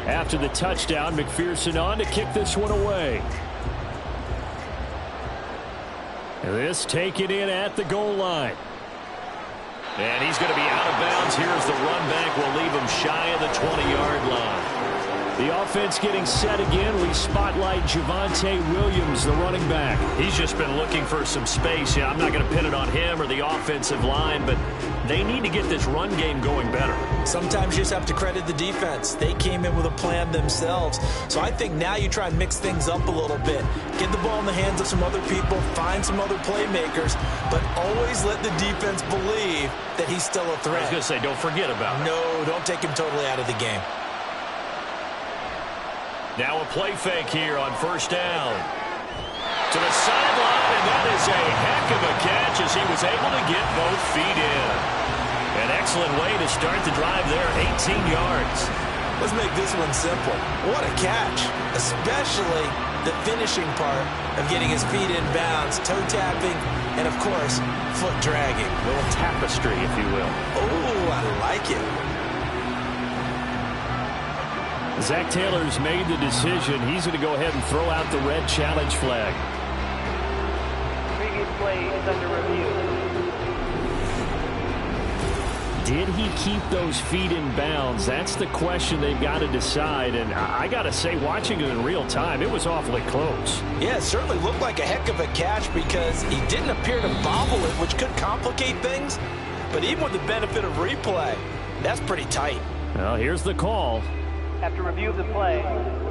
After the touchdown, McPherson on to kick this one away. This taken in at the goal line. And he's going to be out of bounds here as the run back will leave him shy of the 20-yard line. The offense getting set again. We spotlight Javonte Williams, the running back. He's just been looking for some space. Yeah, I'm not going to pin it on him or the offensive line, but they need to get this run game going better. Sometimes you just have to credit the defense. They came in with a plan themselves. So I think now you try and mix things up a little bit. Get the ball in the hands of some other people, find some other playmakers, but always let the defense believe that he's still a threat. I was going to say, don't forget about it. No, don't take him totally out of the game. Now a play fake here on first down. To the sideline, and that is a heck of a catch as he was able to get both feet in. An excellent way to start the drive there, 18 yards. Let's make this one simple. What a catch, especially the finishing part of getting his feet in bounds, toe tapping, and of course, foot dragging. A little tapestry, if you will. Oh, I like it. Zach Taylor's made the decision. He's going to go ahead and throw out the red challenge flag. Previous play is under review. Did he keep those feet in bounds? That's the question they've got to decide. And I got to say, watching it in real time, it was awfully close. Yeah, it certainly looked like a heck of a catch because he didn't appear to bobble it, which could complicate things. But even with the benefit of replay, that's pretty tight. Well, here's the call. After review of the play,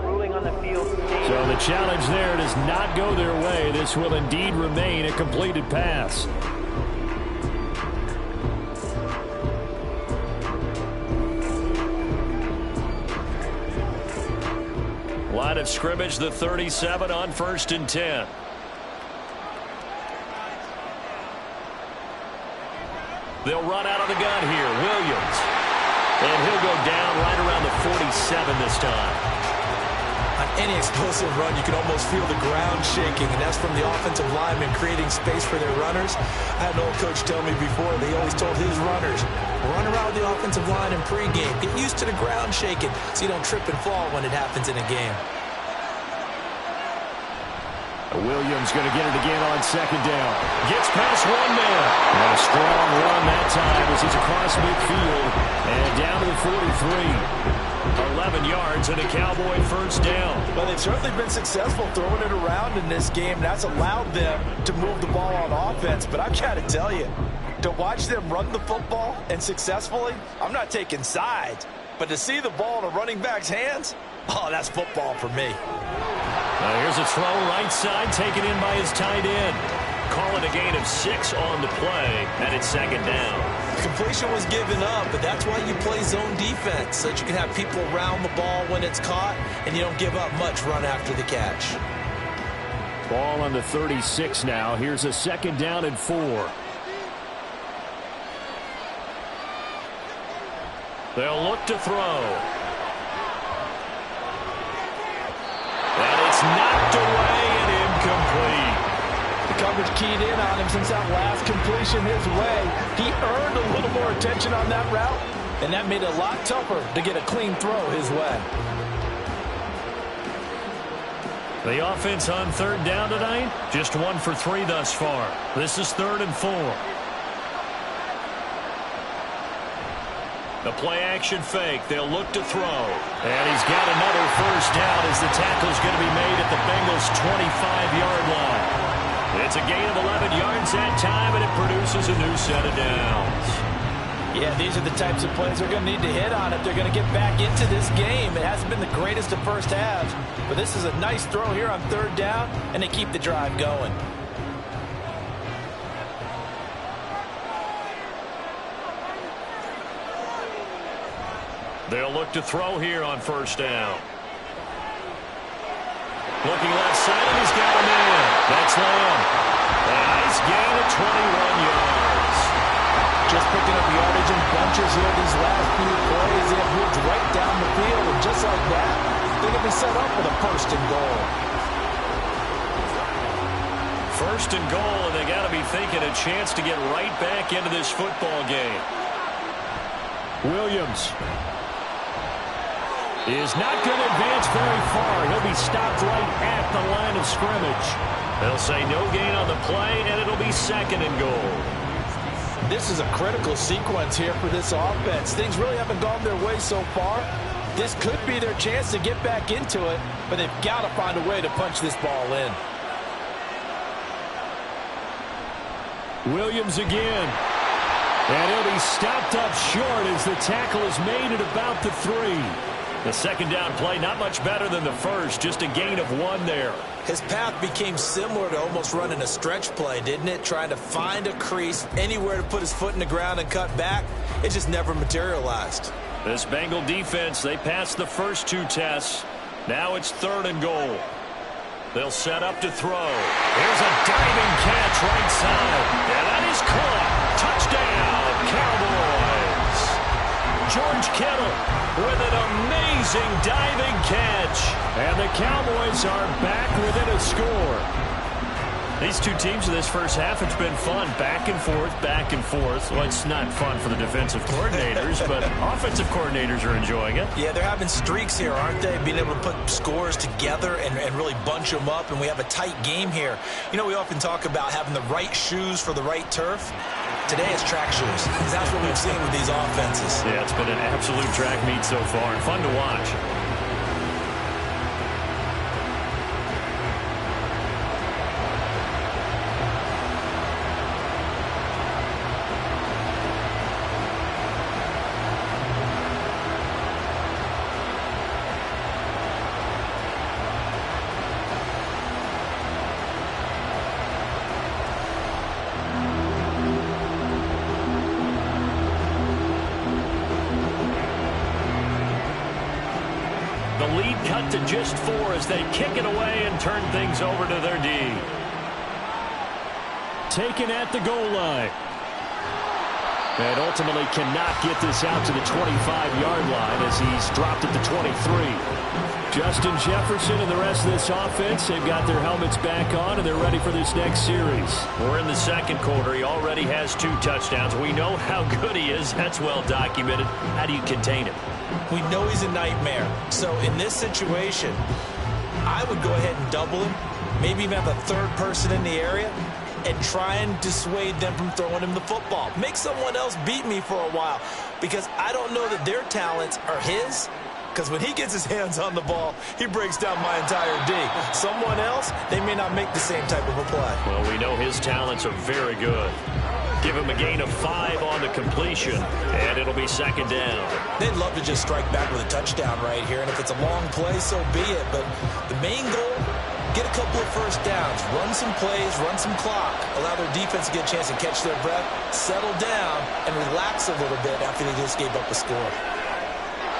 ruling on the field. So the challenge there does not go their way. This will indeed remain a completed pass. Line of scrimmage, the 37 on 1st and 10. They'll run out of the gun here. Williams. And he'll go down right around the 47 this time. On any explosive run, you can almost feel the ground shaking, and that's from the offensive linemen creating space for their runners. I had an old coach tell me before, they always told his runners, run around the offensive line in pregame. Get used to the ground shaking so you don't trip and fall when it happens in a game. Williams going to get it again on 2nd down. Gets past one man. And a strong run that time as he's across midfield and down to the 43. 11 yards and a Cowboy 1st down. Well, they've certainly been successful throwing it around in this game. That's allowed them to move the ball on offense. But I've got to tell you, to watch them run the football and successfully, I'm not taking sides. But to see the ball in a running back's hands, oh, that's football for me. Here's a throw right side taken in by his tight end. Calling a gain of 6 on the play, and it's 2nd down. Completion was given up, but that's why you play zone defense, so that you can have people around the ball when it's caught, and you don't give up much run after the catch. Ball on the 36 now. Here's a 2nd down and 4. They'll look to throw. And it's knocked away and incomplete. The coverage keyed in on him since that last completion his way. He earned a little more attention on that route, and that made it a lot tougher to get a clean throw his way. The offense on 3rd down tonight, just 1 for 3 thus far. This is 3rd and 4. The play-action fake. They'll look to throw. And he's got another 1st down as the tackle's going to be made at the Bengals' 25-yard line. It's a gain of 11 yards that time, and it produces a new set of downs. Yeah, these are the types of plays they're going to need to hit on if they're going to get back into this game. It hasn't been the greatest of first halves, but this is a nice throw here on third down, and they keep the drive going. They'll look to throw here on first down. Looking left side, and he's got him in. That's Lamb. A nice gain of 21 yards. Just picking up yardage in bunches here these last few plays. They have moved right down the field, and just like that, they're going to be set up with a first and goal. First and goal, and they got to be thinking a chance to get right back into this football game. Williams is not going to advance very far. He'll be stopped right at the line of scrimmage. They'll say no gain on the play, and it'll be second and goal. This is a critical sequence here for this offense. Things really haven't gone their way so far. This could be their chance to get back into it, but they've got to find a way to punch this ball in. Williams again. And he'll be stopped up short as the tackle is made at about the 3. The second down play not much better than the first, just a gain of 1 there. His path became similar to almost running a stretch play, didn't it? Trying to find a crease, anywhere to put his foot in the ground and cut back. It just never materialized. This Bengal defense, they passed the first 2 tests. Now it's third and goal. They'll set up to throw. Here's a diving catch right side. And that is caught. Touchdown, Cowboys. George Kittle with an amazing diving catch. And the Cowboys are back within a score. These two teams in this first half, it's been fun. Back and forth, back and forth. Well, it's not fun for the defensive coordinators, but offensive coordinators are enjoying it. Yeah, they're having streaks here, aren't they? Being able to put scores together and really bunch them up, and we have a tight game here. You know, we often talk about having the right shoes for the right turf. Today it's track shoes. That's what we've seen with these offenses. Yeah, it's been an absolute track meet so far, and fun to watch. To just 4 as they kick it away and turn things over to their D. Taken at the goal line. And ultimately cannot get this out to the 25-yard line as he's dropped at the 23. Justin Jefferson and the rest of this offense, they've got their helmets back on and they're ready for this next series. We're in the second quarter. He already has 2 touchdowns. We know how good he is. That's well documented. How do you contain him? We know he's a nightmare. So in this situation, I would go ahead and double him, maybe even have a third person in the area, and try and dissuade them from throwing him the football. Make someone else beat me for a while, because I don't know that their talents are his, because when he gets his hands on the ball, he breaks down my entire D. Someone else, they may not make the same type of a play. Well, we know his talents are very good. Give him a gain of 5 on the completion, and it'll be second down. They'd love to just strike back with a touchdown right here, and if it's a long play, so be it. But the main goal, get a couple of first downs, run some plays, run some clock, allow their defense to get a chance to catch their breath, settle down, and relax a little bit after they just gave up a score.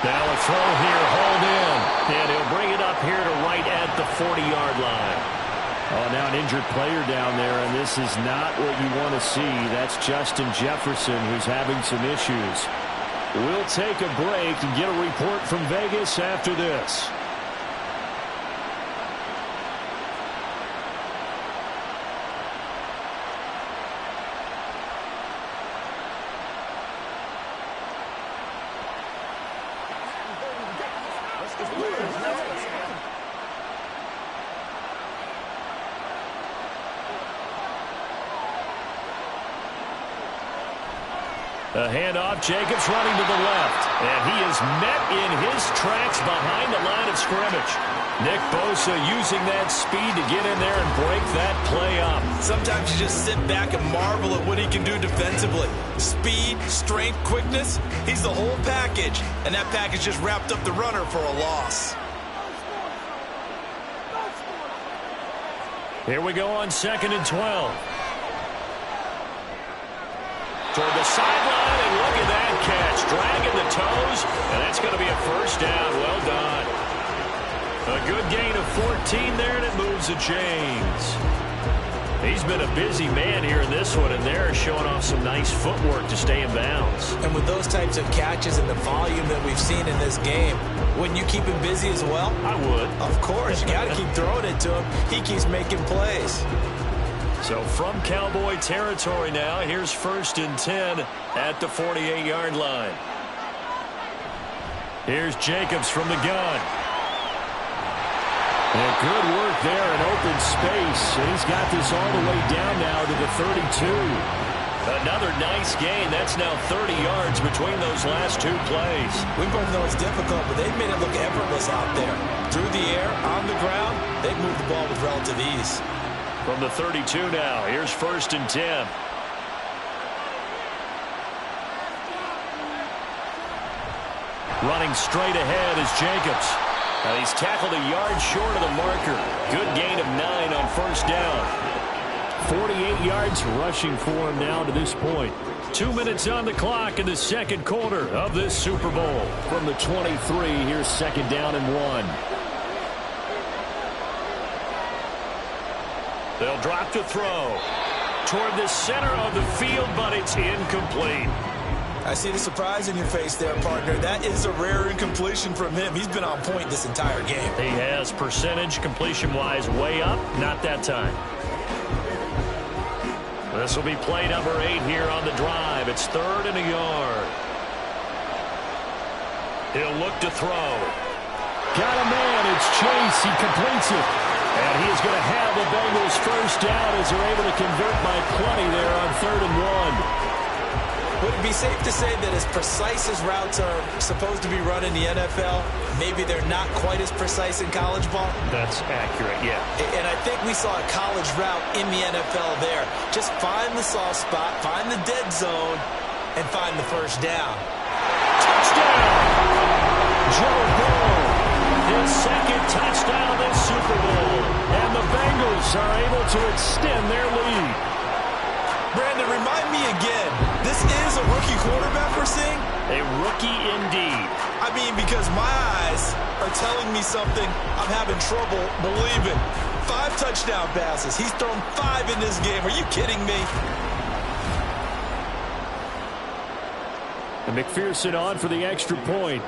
Now a throw here, hauled in, and he'll bring it up here to right at the 40-yard line. Oh, now an injured player down there, and this is not what you want to see. That's Justin Jefferson, who's having some issues. We'll take a break and get a report from Vegas after this. A handoff, Jacobs running to the left. And he is met in his tracks behind the line of scrimmage. Nick Bosa using that speed to get in there and break that play up. Sometimes you just sit back and marvel at what he can do defensively. Speed, strength, quickness, he's the whole package. And that package just wrapped up the runner for a loss. Here we go on 2nd and 12. Toward the sideline, and look at that catch. Dragging the toes, and that's going to be a first down. Well done. A good gain of 14 there, and it moves the chains. He's been a busy man here in this one, and they're showing off some nice footwork to stay in bounds. And with those types of catches and the volume that we've seen in this game, wouldn't you keep him busy as well? I would. Of course. You got to keep throwing it to him. He keeps making plays. So from Cowboy territory now, here's 1st and 10 at the 48-yard line. Here's Jacobs from the gun. And good work there in open space. And he's got this all the way down now to the 32. Another nice gain. That's now 30 yards between those last two plays. We both know it's difficult, but they've made it look effortless out there. Through the air, on the ground, they've moved the ball with relative ease. From the 32 now, here's 1st and 10. Running straight ahead is Jacobs. And he's tackled a yard short of the marker. Good gain of 9 on 1st down. 48 yards rushing for him now to this point. 2 minutes on the clock in the 2nd quarter of this Super Bowl. From the 23, here's 2nd down and 1. They'll drop to throw toward the center of the field, but it's incomplete. I see the surprise in your face there, partner. That is a rare incompletion from him. He's been on point this entire game. He has percentage completion-wise way up. Not that time. This will be play number 8 here on the drive. It's 3rd and a yard. He'll look to throw. Got a man. It's Chase. He completes it. And he is going to have the Bengals first down as they're able to convert by plenty there on 3rd and 1. Would it be safe to say that as precise as routes are supposed to be run in the NFL, maybe they're not quite as precise in college ball? That's accurate, yeah. And I think we saw a college route in the NFL there. Just find the soft spot, find the dead zone, and find the first down. Touchdown! Joe Bourne, his 2nd touchdown this Super Bowl. And the Bengals are able to extend their lead. Brandon, remind me again, this is a rookie quarterback we're seeing? A rookie indeed. I mean, because my eyes are telling me something I'm having trouble believing. 5 touchdown passes. He's thrown 5 in this game. Are you kidding me? And McPherson on for the extra point.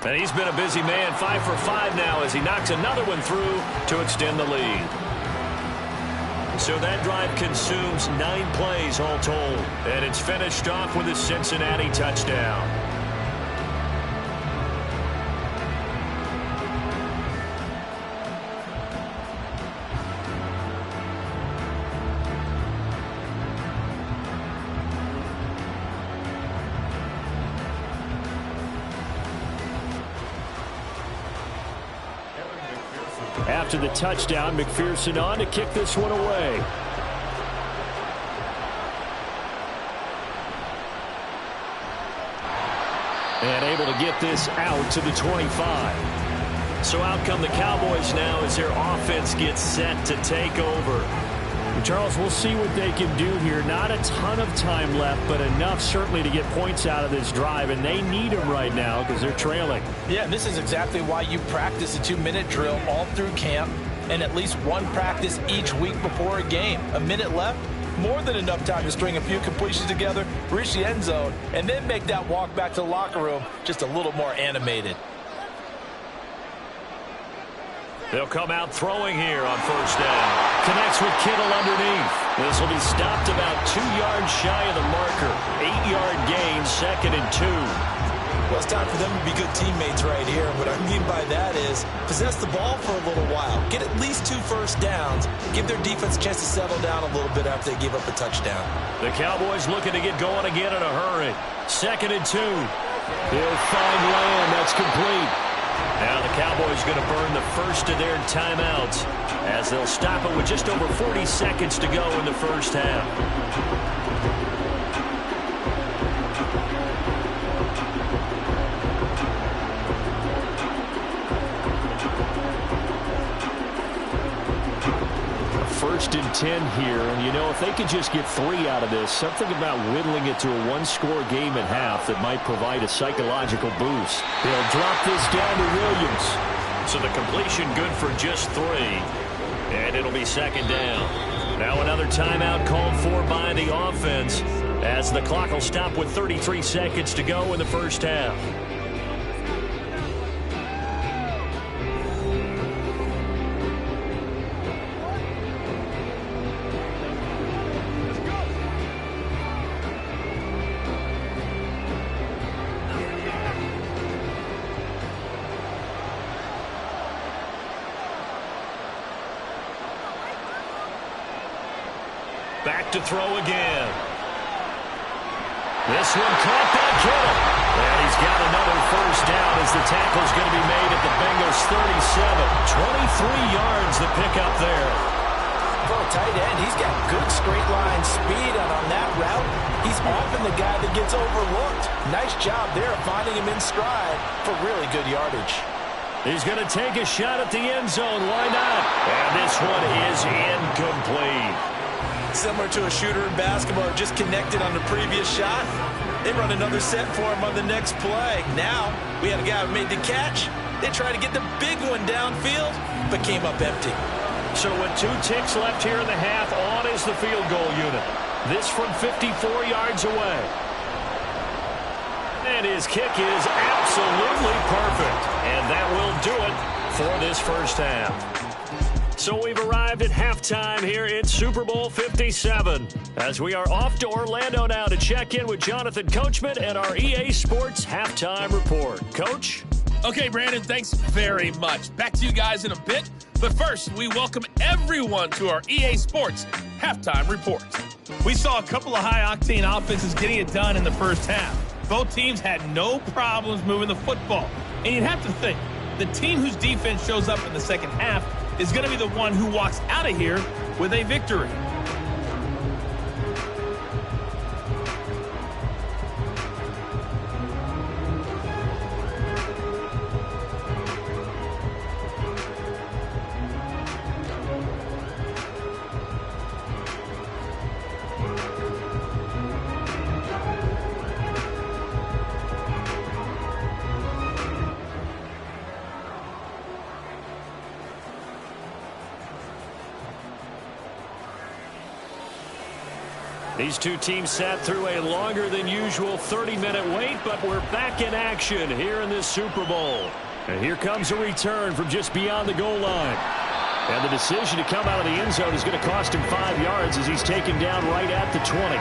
And he's been a busy man, 5 for 5 now as he knocks another one through to extend the lead. So that drive consumes 9 plays all told. And it's finished off with a Cincinnati touchdown. After the touchdown, McPherson on to kick this one away. And able to get this out to the 25. So out come the Cowboys now as their offense gets set to take over. Charles, we'll see what they can do here. Not a ton of time left, but enough certainly to get points out of this drive, and they need them right now because they're trailing. Yeah, and this is exactly why you practice a 2-minute drill all through camp and at least one practice each week before a game. A minute left, more than enough time to string a few completions together, reach the end zone, and then make that walk back to the locker room just a little more animated. They'll come out throwing here on first down. Connects with Kittle underneath. This will be stopped about 2 yards shy of the marker. 8-yard gain, 2nd and 2. Well, it's time for them to be good teammates right here. What I mean by that is possess the ball for a little while. Get at least 2 first downs. Give their defense a chance to settle down a little bit after they give up a touchdown. The Cowboys looking to get going again in a hurry. 2nd and 2. He'll find Lamb. That's complete. Now the Cowboys going to burn the first of their timeouts as they'll stop it with just over 40 seconds to go in the first half. First and 10 here, and you know, if they could just get 3 out of this, something about whittling it to a 1-score game at half that might provide a psychological boost. They'll drop this down to Williams. So the completion good for just 3, and it'll be 2nd down. Now another timeout called for by the offense as the clock will stop with 33 seconds to go in the first half. Back to throw again. This one caught by Kittle. And he's got another first down as the tackle's going to be made at the Bengals 37. 23 yards the pickup there. For a tight end, he's got good straight line speed, and on that route, he's often the guy that gets overlooked. Nice job there finding him in stride for really good yardage. He's going to take a shot at the end zone. Why not? And this one is incomplete. Similar to a shooter in basketball, just connected on the previous shot. They run another set for him on the next play. Now, we had a guy who made the catch. They tried to get the big one downfield, but came up empty. So with 2 ticks left here in the half, on is the field goal unit. This from 54 yards away. And his kick is absolutely perfect. And that will do it for this first half. So we've arrived at halftime here in Super Bowl 57 as we are off to Orlando now to check in with Jonathan Coachman and our EA Sports Halftime Report. Coach? Okay, Brandon, thanks very much. Back to you guys in a bit. But first, we welcome everyone to our EA Sports Halftime Report. We saw a couple of high-octane offenses getting it done in the first half. Both teams had no problems moving the football. And you'd have to think, the team whose defense shows up in the second half is going to be the one who walks out of here with a victory. These two teams sat through a longer than usual 30-minute wait, but we're back in action here in this Super Bowl. And here comes a return from just beyond the goal line. And the decision to come out of the end zone is going to cost him 5 yards as he's taken down right at the 20.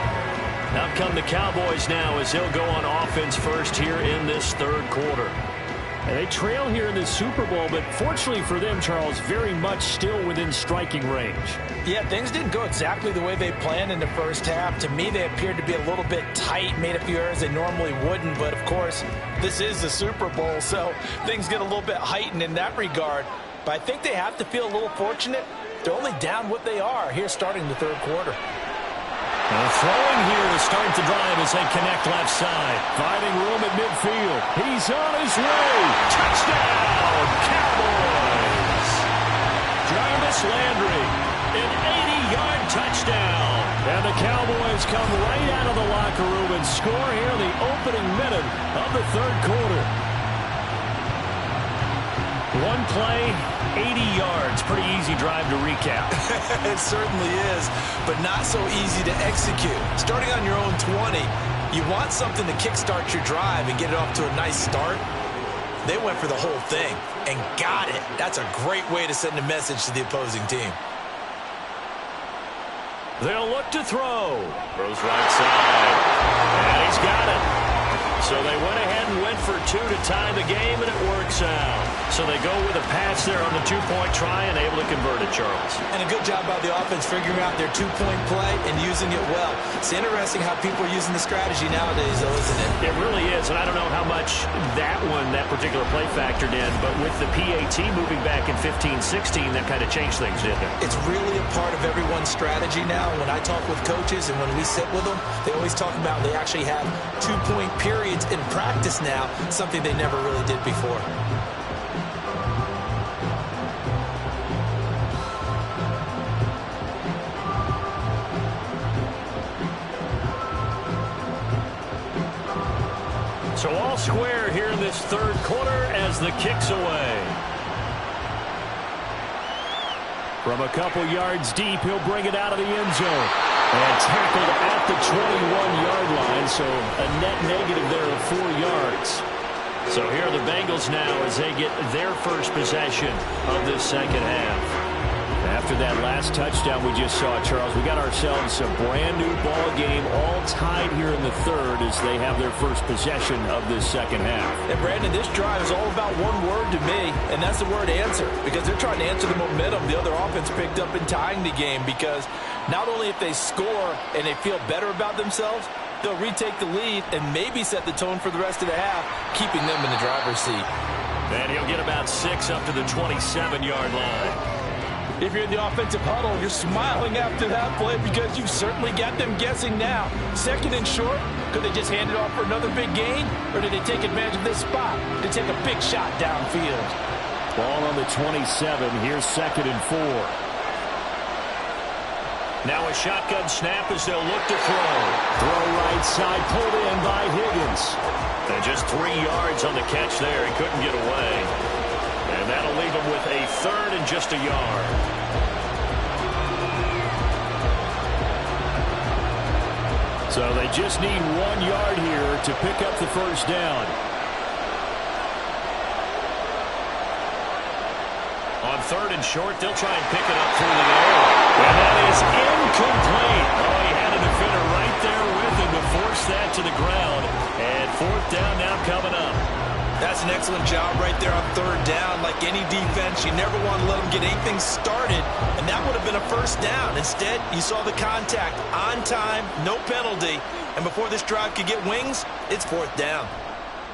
Out come the Cowboys now as they'll go on offense first here in this third quarter. And they trail here in the Super Bowl, but fortunately for them, Charles, very much still within striking range. Yeah, things didn't go exactly the way they planned in the first half. To me, they appeared to be a little bit tight, made a few errors they normally wouldn't. But, of course, this is the Super Bowl, so things get a little bit heightened in that regard. But I think they have to feel a little fortunate. They're only down what they are here starting the third quarter. Throwing here to start the drive as they connect left side. Finding room at midfield. He's on his way. Touchdown, Cowboys. Jarvis Landry, an 80-yard touchdown. And the Cowboys come right out of the locker room and score here in the opening minute of the third quarter. One play, 80 yards. Pretty easy drive to recap. It certainly is, but not so easy to execute. Starting on your own 20, you want something to kickstart your drive and get it off to a nice start. They went for the whole thing and got it. That's a great way to send a message to the opposing team. They'll look to throw. Throws right side. And he's got it. So they went ahead and went for 2 to tie the game, and it works out. So they go with a pass there on the two-point try and able to convert it, Charles. And a good job by the offense figuring out their two-point play and using it well. It's interesting how people are using the strategy nowadays, though, isn't it? It really is, and I don't know how much that particular play factored in, but with the PAT moving back in 15-16, that kind of changed things, didn't it? It's really a part of everyone's strategy now. When I talk with coaches and when we sit with them, they always talk about they actually have two-point periods in practice now, something they never really did before. So all square here in this third quarter as the kick's away. From a couple yards deep, he'll bring it out of the end zone. And tackled at the 21-yard line, so a net negative there of 4 yards. So here are the Bengals now as they get their first possession of this second half. After that last touchdown we just saw, Charles, we got ourselves a brand-new ball game, all tied here in the third as they have their first possession of this second half. And, Brandon, this drive is all about one word to me, and that's the word answer, because they're trying to answer the momentum the other offense picked up in tying the game, because not only if they score and they feel better about themselves, they'll retake the lead and maybe set the tone for the rest of the half, keeping them in the driver's seat. And he'll get about 6 up to the 27-yard line. If you're in the offensive huddle, you're smiling after that play because you've certainly got them guessing now. Second and short, could they just hand it off for another big gain? Or did they take advantage of this spot to take a big shot downfield? Ball on the 27. Here's 2nd and 4. Now a shotgun snap as they'll look to throw. Throw right side, pulled in by Higgins. And just 3 yards on the catch there. He couldn't get away. And that'll leave him with a 3rd and just a yard. So they just need 1 yard here to pick up the first down. On 3rd and short, they'll try and pick it up through the air. And that is incomplete. Oh, he had a defender right there with him to force that to the ground. And 4th down now coming up. That's an excellent job right there on 3rd down. Like any defense, you never want to let them get anything started, and that would have been a first down. Instead, you saw the contact on time, no penalty, and before this drive could get wings, it's 4th down.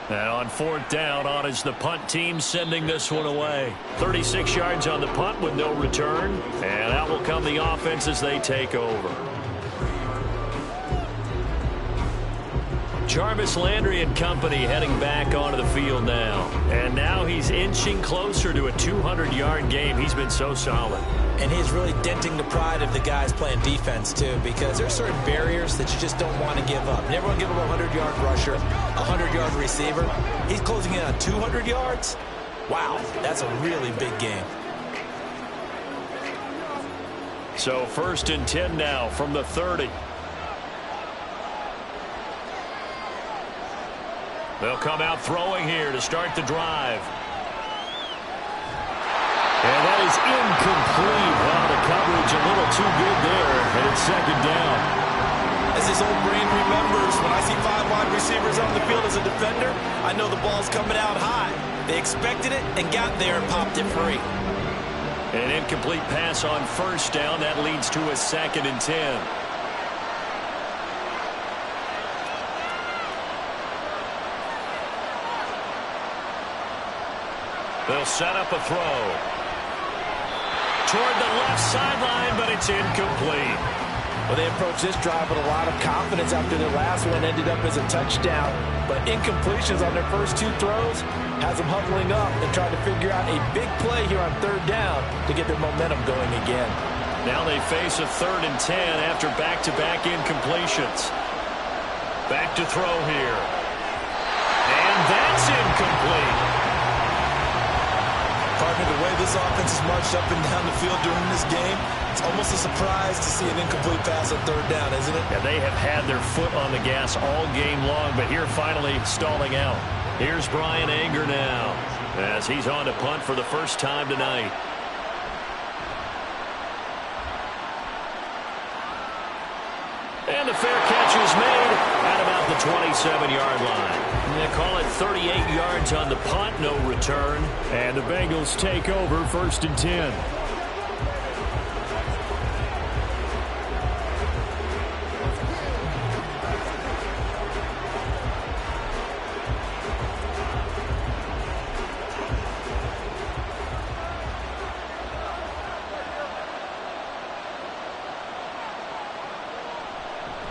And on 4th down, on is the punt team sending this one away. 36 yards on the punt with no return, and out will come the offense as they take over. Jarvis Landry and company heading back onto the field now. And now he's inching closer to a 200-yard game. He's been so solid. And he's really denting the pride of the guys playing defense, too, because there are certain barriers that you just don't want to give up. You never want to give up a 100-yard rusher, a 100-yard receiver. He's closing in on 200 yards. Wow, that's a really big game. So 1st and 10 now from the 30. They'll come out throwing here to start the drive. And that is incomplete. Wow, the coverage a little too good there, and it's 2nd down. As his old brain remembers, when I see 5 wide receivers on the field as a defender, I know the ball's coming out high. They expected it and got there and popped it free. An incomplete pass on 1st down. That leads to a 2nd and 10. They'll set up a throw. Toward the left sideline, but it's incomplete. Well, they approached this drive with a lot of confidence after their last one ended up as a touchdown. But incompletions on their first 2 throws has them huddling up and trying to figure out a big play here on 3rd down to get their momentum going again. Now they face a 3rd and 10 after back-to-back incompletions. Back to throw here. And that's incomplete. Partner, the way this offense has marched up and down the field during this game, it's almost a surprise to see an incomplete pass on 3rd down, isn't it? Yeah, they have had their foot on the gas all game long, but here finally stalling out. Here's Brian Anger now as he's on to punt for the first time tonight. And the fair catch is made at about the 27-yard line. They call it 38 yards on the punt, no return. And the Bengals take over 1st and 10.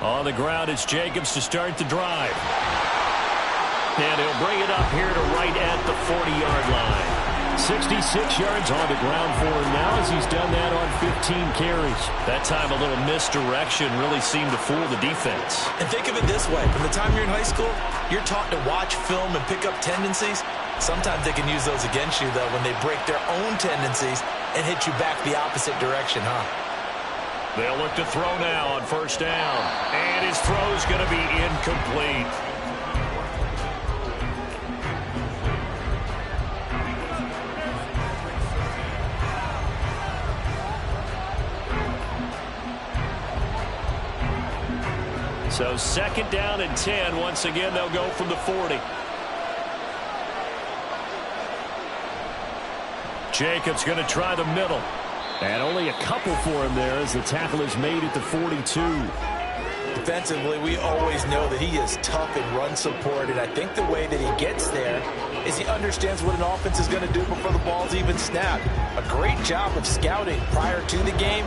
On the ground, it's Jacobs to start the drive. And he'll bring it up here to right at the 40-yard line. 66 yards on the ground for him now as he's done that on 15 carries. That time a little misdirection really seemed to fool the defense. And think of it this way. From the time you're in high school, you're taught to watch film and pick up tendencies. Sometimes they can use those against you, though, when they break their own tendencies and hit you back the opposite direction, huh? They'll look to throw now on 1st down. And his throw's going to be incomplete. So 2nd down and 10. Once again, they'll go from the 40. Jacobs going to try the middle. And only a couple for him there as the tackle is made at the 42. Defensively, we always know that he is tough in run support, and I think the way that he gets there is he understands what an offense is going to do before the ball's even snapped. A great job of scouting prior to the game,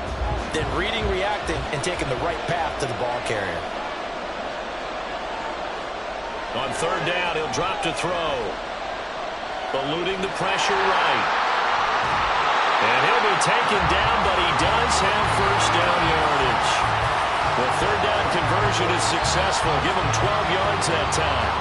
then reading, reacting, and taking the right path to the ball carrier. On 3rd down, he'll drop to throw. Eluding the pressure right. And he'll be taken down, but he does have 1st down yardage. The 3rd down conversion is successful. Give him 12 yards that time.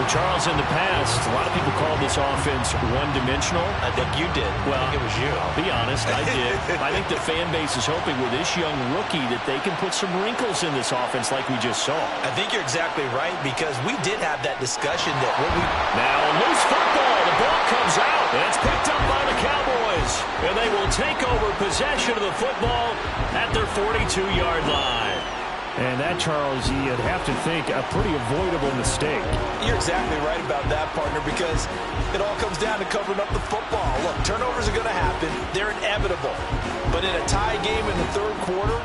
Well, Charles, in the past, a lot of people called this offense one-dimensional. I think you did. Well, I think it was you. I'll be honest, I did. I think the fan base is hoping with this young rookie that they can put some wrinkles in this offense like we just saw. I think you're exactly right, because we did have that discussion that what we... Now a loose football. The ball comes out, and it's picked up by the Cowboys. And they will take over possession of the football at their 42-yard line. And that, Charles, you'd have to think a pretty avoidable mistake. You're exactly right about that, partner, because it all comes down to covering up the football. Look, turnovers are going to happen. They're inevitable. But in a tie game in the 3rd quarter,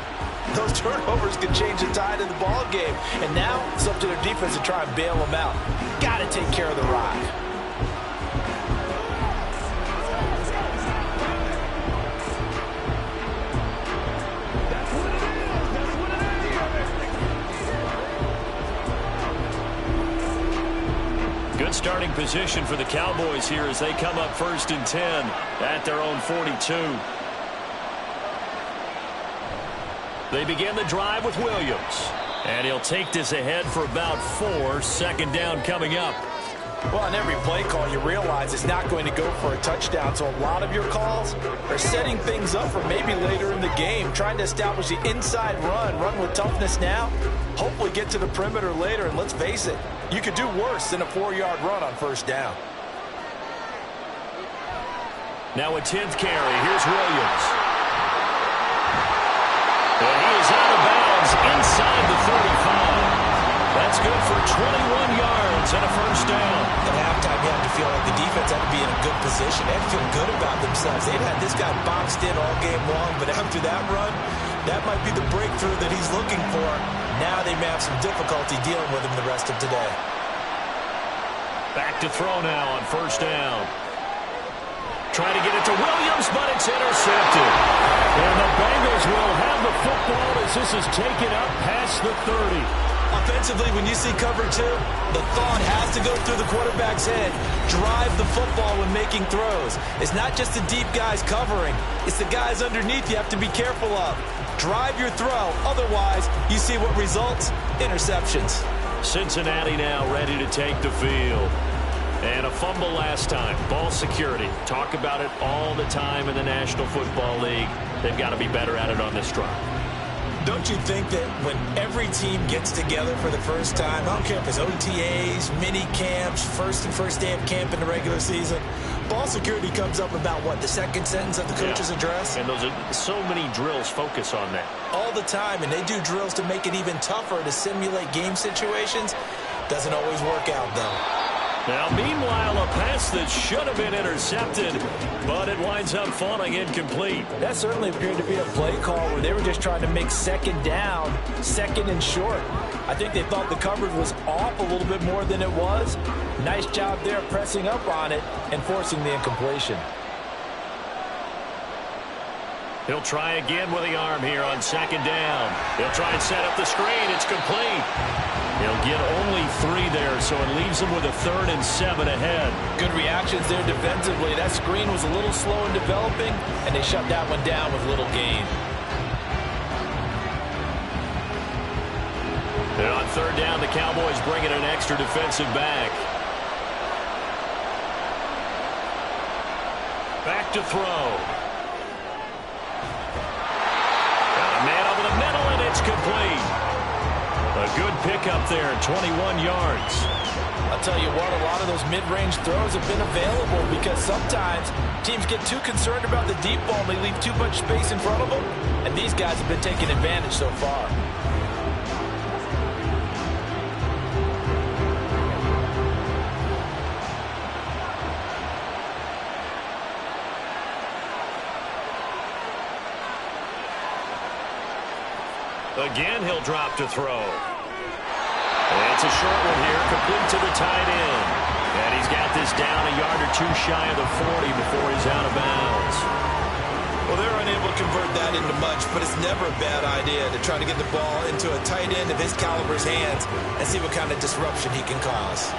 those turnovers can change the tide of the ball game. And now it's up to their defense to try and bail them out. Got to take care of the rock. Good starting position for the Cowboys here as they come up 1st and 10 at their own 42. They begin the drive with Williams. And he'll take this ahead for about 4. 2nd down coming up. Well, on every play call, you realize it's not going to go for a touchdown. So a lot of your calls are setting things up for maybe later in the game, trying to establish the inside run with toughness now, hopefully get to the perimeter later. And let's face it, you could do worse than a 4-yard run on 1st down. Now a 10th carry. Here's Williams. And he is out of bounds inside the 35. That's good for 21 yards and a 1st down. At halftime, you have to feel like the defense had to be in a good position. They had to feel good about themselves. They've had this guy boxed in all game long, but after that run, that might be the breakthrough that he's looking for. Now they may have some difficulty dealing with him the rest of today. Back to throw now on 1st down. Trying to get it to Williams, but it's intercepted. And the Bengals will have the football as this is taken up past the 30. Offensively, when you see cover 2, the thought has to go through the quarterback's head. Drive the football when making throws. It's not just the deep guys covering. It's the guys underneath you have to be careful of. Drive your throw. Otherwise, you see what results? Interceptions. Cincinnati now ready to take the field. And a fumble last time. Ball security. Talk about it all the time in the National Football League. They've got to be better at it on this drive. Don't you think that when every team gets together for the first time, I don't care if it's OTAs, mini camps, first day of camp in the regular season, Ball security comes up about, what, the second sentence of the coach's address? And those are so many drills focus on that. All the time, and they do drills to make it even tougher to simulate game situations. Doesn't always work out, though. Now, meanwhile, a pass that should have been intercepted, but it winds up falling incomplete. That certainly appeared to be a play call where they were just trying to make second down, second and short. I think they thought the coverage was off a little bit more than it was. Nice job there pressing up on it and forcing the incompletion. He'll try again with the arm here on second down. He'll try and set up the screen. It's complete. He'll get only 3 there, so it leaves him with a 3rd and 7 ahead. Good reactions there defensively. That screen was a little slow in developing, and they shut that one down with little gain. And on 3rd down, the Cowboys bring in an extra defensive back. Back to throw. Got a man over the middle, and it's complete. A good pickup there, 21 yards. I'll tell you what, a lot of those mid-range throws have been available because sometimes teams get too concerned about the deep ball and they leave too much space in front of them, and these guys have been taking advantage so far. Again, he'll drop to throw. And it's a short one here, complete to the tight end. And he's got this down a yard or 2 shy of the 40 before he's out of bounds. Well, they're unable to convert that into much, but it's never a bad idea to try to get the ball into a tight end of his caliber's hands and see what kind of disruption he can cause.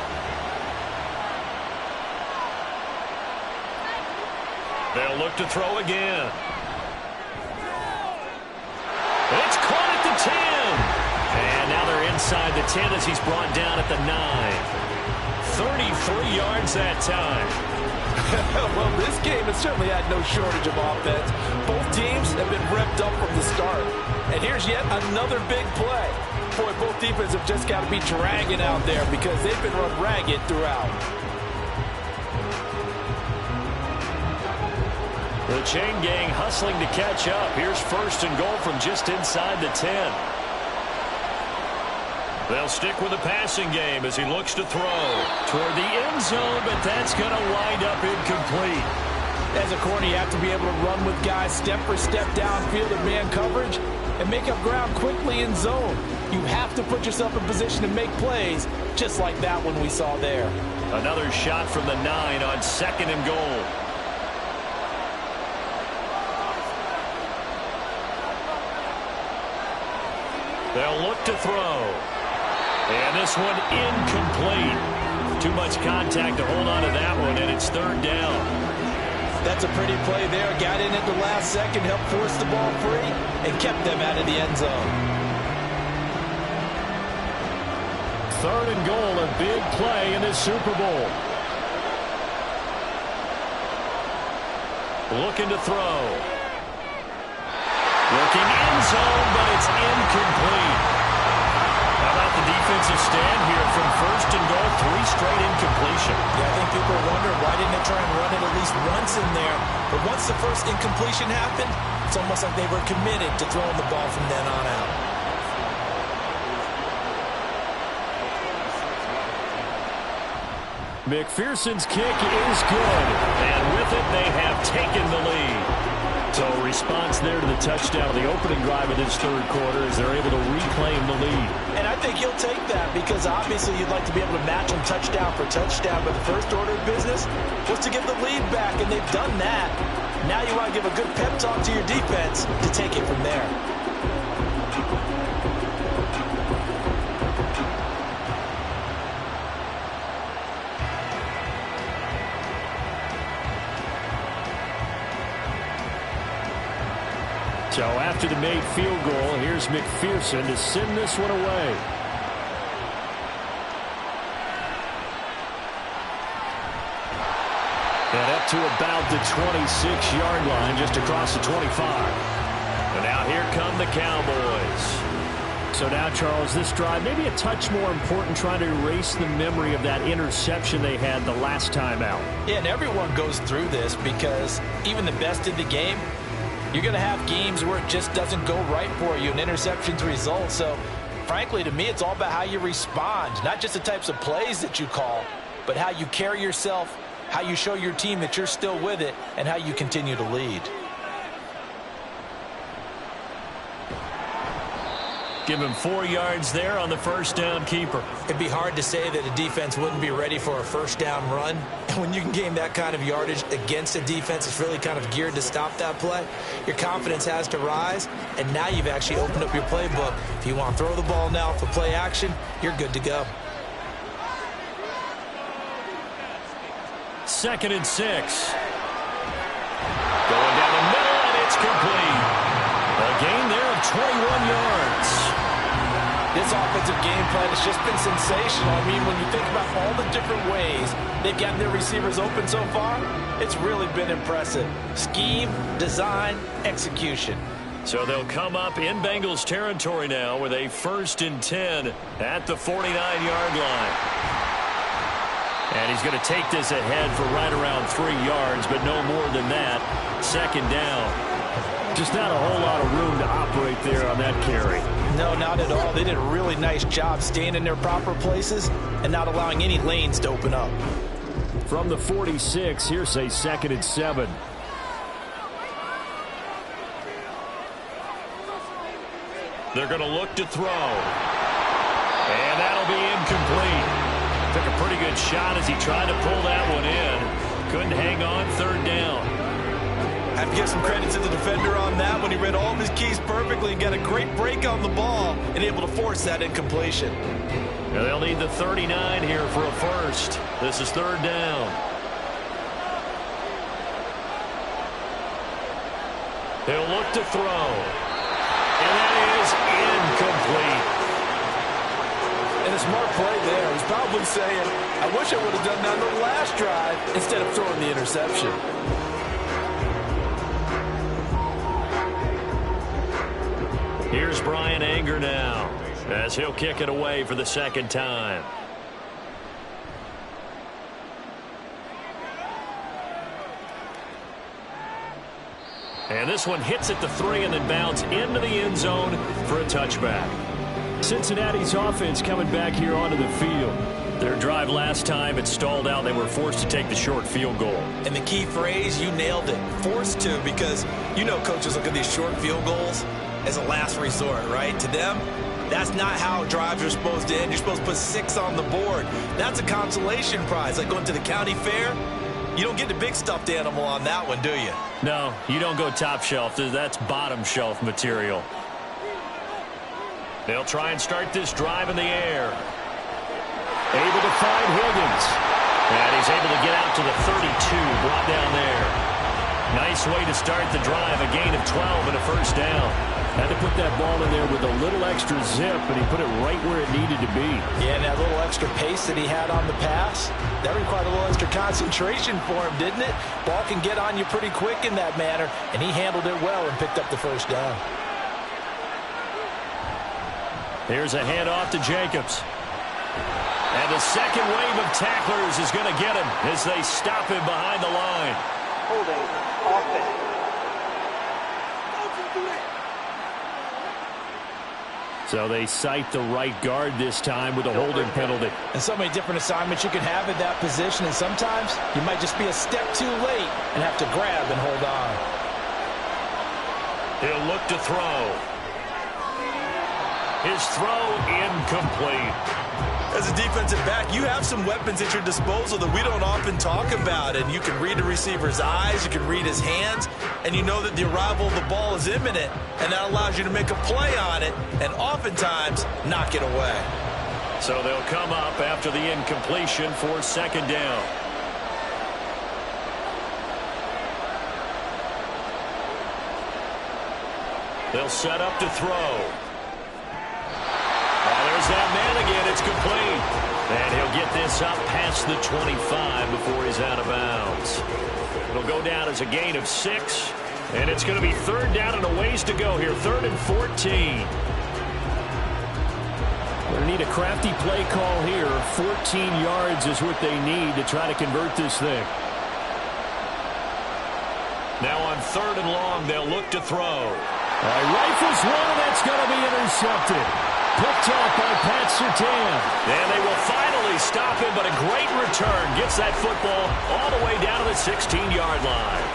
They'll look to throw again. It's caught at the 10. And now they're inside the 10 as he's brought down at the 9. 33 yards that time. Well, this game has certainly had no shortage of offense. Both teams have been revved up from the start. And here's yet another big play. Boy, both defenses have just got to be dragging out there because they've been run ragged throughout. The chain gang hustling to catch up. Here's 1st and goal from just inside the 10. They'll stick with the passing game as he looks to throw toward the end zone, but that's going to wind up incomplete. As a corner, you have to be able to run with guys step for step downfield in man coverage and make up ground quickly in zone. You have to put yourself in position to make plays, just like that one we saw there. Another shot from the 9 on 2nd and goal. They'll look to throw. And this one incomplete. Too much contact to hold on to that one, and it's 3rd down. That's a pretty play there. Got in at the last second, helped force the ball free, and kept them out of the end zone. 3rd and goal, a big play in this Super Bowl. Looking to throw. Looking end zone, but it's incomplete. How about the defensive stand here from 1st and goal, 3 straight incompletion. Yeah, I think people are wondering why didn't they try and run it at least once in there. But once the first incompletion happened, it's almost like they were committed to throwing the ball from then on out. McPherson's kick is good, and with it, they have taken the lead. So a response there to the touchdown of the opening drive of this 3rd quarter as they're able to reclaim the lead. And I think he'll take that because obviously you'd like to be able to match him touchdown for touchdown, but the first order of business was to give the lead back, and they've done that. Now you want to give a good pep talk to your defense to take it from there. So after the made field goal, here's McPherson to send this one away. And up to about the 26-yard line, just across the 25. And now here come the Cowboys. So now, Charles, this drive maybe a touch more important, trying to erase the memory of that interception they had the last time out. Yeah, and everyone goes through this because even the best in the game, you're going to have games where it just doesn't go right for you and interceptions result. So, frankly, to me, it's all about how you respond, not just the types of plays that you call, but how you carry yourself, how you show your team that you're still with it, and how you continue to lead. Give him 4 yards there on the first down keeper. It'd be hard to say that a defense wouldn't be ready for a first down run. And when you can gain that kind of yardage against a defense that's really kind of geared to stop that play, your confidence has to rise, and now you've actually opened up your playbook. If you want to throw the ball now for play action, you're good to go. 2nd and 6. Going down the middle, and it's complete. A gain there of 21 yards. This offensive game plan has just been sensational. I mean, when you think about all the different ways they've gotten their receivers open so far, it's really been impressive. Scheme, design, execution. So they'll come up in Bengals territory now with a 1st and 10 at the 49-yard line. And he's going to take this ahead for right around 3 yards, but no more than that. 2nd down. Just not a whole lot of room to operate there on that carry. No, not at all. They did a really nice job staying in their proper places and not allowing any lanes to open up. From the 46, here's a 2nd and 7. They're going to look to throw. And that'll be incomplete. Took a pretty good shot as he tried to pull that one in. Couldn't hang on. 3rd down. I have to give some credit to the defender on that when he read all of his keys perfectly and got a great break on the ball and able to force that incompletion. And they'll need the 39 here for a first. This is 3rd down. He'll look to throw. And that is incomplete. And a smart play there. He's probably saying, I wish I would have done that on the last drive instead of throwing the interception. Here's Brian Anger now as he'll kick it away for the 2nd time. And this one hits at the 3 and then bounds into the end zone for a touchback. Cincinnati's offense coming back here onto the field. Their drive last time, it stalled out. They were forced to take the short field goal. And the key phrase, you nailed it. Forced to, because you know coaches look at these short field goals as a last resort, right? To them, that's not how drives are supposed to end. You're supposed to put 6 on the board. That's a consolation prize, like going to the county fair. You don't get the big stuffed animal on that one, do you? No, you don't go top shelf. That's bottom shelf material. They'll try and start this drive in the air. Able to find Higgins. And he's able to get out to the 32, brought down there. Nice way to start the drive, a gain of 12 and a first down. Had to put that ball in there with a little extra zip, and he put it right where it needed to be. Yeah, and that little extra pace that he had on the pass, that required a little extra concentration for him, didn't it? Ball can get on you pretty quick in that manner, and he handled it well and picked up the first down. Here's a handoff to Jacobs. And the second wave of tacklers is going to get him as they stop him behind the line. Holding offense. So they cite the right guard this time with a holding penalty. And so many different assignments you can have at that position, and sometimes you might just be a step too late and have to grab and hold on. He'll look to throw. His throw incomplete. As a defensive back, you have some weapons at your disposal that we don't often talk about. And you can read the receiver's eyes, you can read his hands, and you know that the arrival of the ball is imminent. And that allows you to make a play on it and oftentimes knock it away. So they'll come up after the incompletion for 2nd down. They'll set up to throw. There's that man again. It's complete. And he'll get this up past the 25 before he's out of bounds. It'll go down as a gain of 6. And it's going to be 3rd down and a ways to go here. 3rd and 14. They need a crafty play call here. 14 yards is what they need to try to convert this thing. Now on 3rd and long, they'll look to throw. Rifles one, and that's going to be intercepted. Picked off by Pat Surtain. And they will finally stop him, but a great return. Gets that football all the way down to the 16-yard line.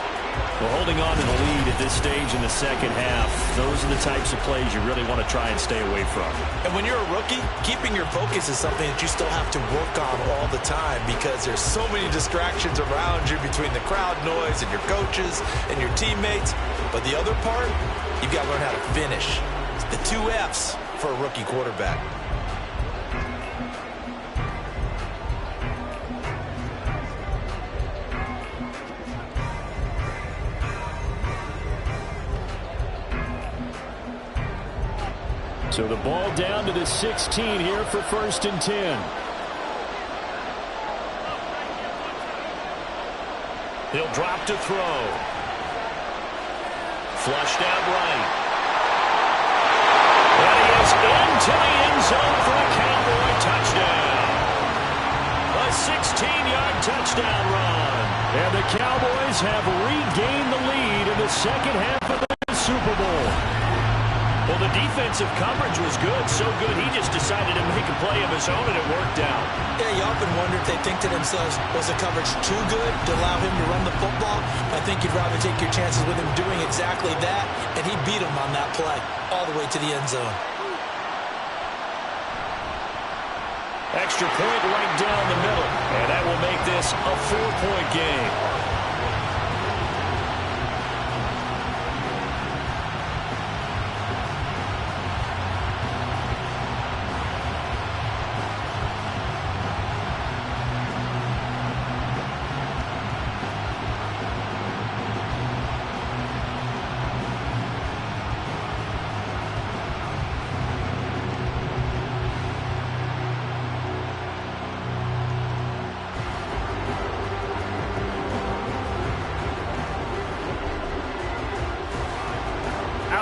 Well, holding on to the lead at this stage in the second half, those are the types of plays you really want to try and stay away from. And when you're a rookie, keeping your focus is something that you still have to work on all the time because there's so many distractions around you between the crowd noise and your coaches and your teammates. But the other part, you've got to learn how to finish. It's the 2 F's for a rookie quarterback. So the ball down to the 16 here for 1st and 10. He'll drop to throw. Flushed out right. And he is into the end zone for a Cowboy touchdown. A 16-yard touchdown run. And the Cowboys have regained the lead in the second half of the Super Bowl. Well, the defensive coverage was good, so good he just decided to make a play of his own, and it worked out. Yeah, you often wonder if they think to themselves, was the coverage too good to allow him to run the football? I think you'd rather take your chances with him doing exactly that, and he beat him on that play all the way to the end zone. Extra point right down the middle, and that will make this a 4-point game.